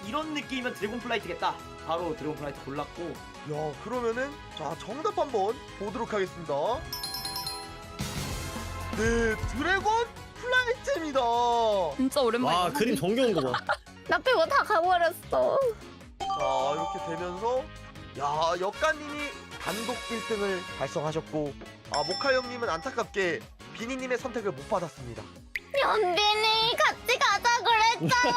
이런 느낌이면 드래곤 플라이트겠다. 바로 드래곤 플라이트 골랐고. 야 그러면은 자 정답 한번 보도록 하겠습니다. 네 드래곤 플라이트입니다. 진짜 오랜만이야. 와 그림 정겨운 거 봐. 나 빼고 다 가버렸어. 자 이렇게 되면서 야 역가님이 단독 1등을 달성하셨고 모카 형님은 안타깝게 비니님의 선택을 못 받았습니다. 연빈이 같이 가자 그랬잖아.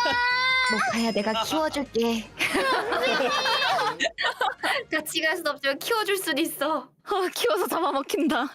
모카야 내가 키워줄게. 같이 갈 수 없지만 키워줄 수도 있어. 키워서 잡아먹힌다.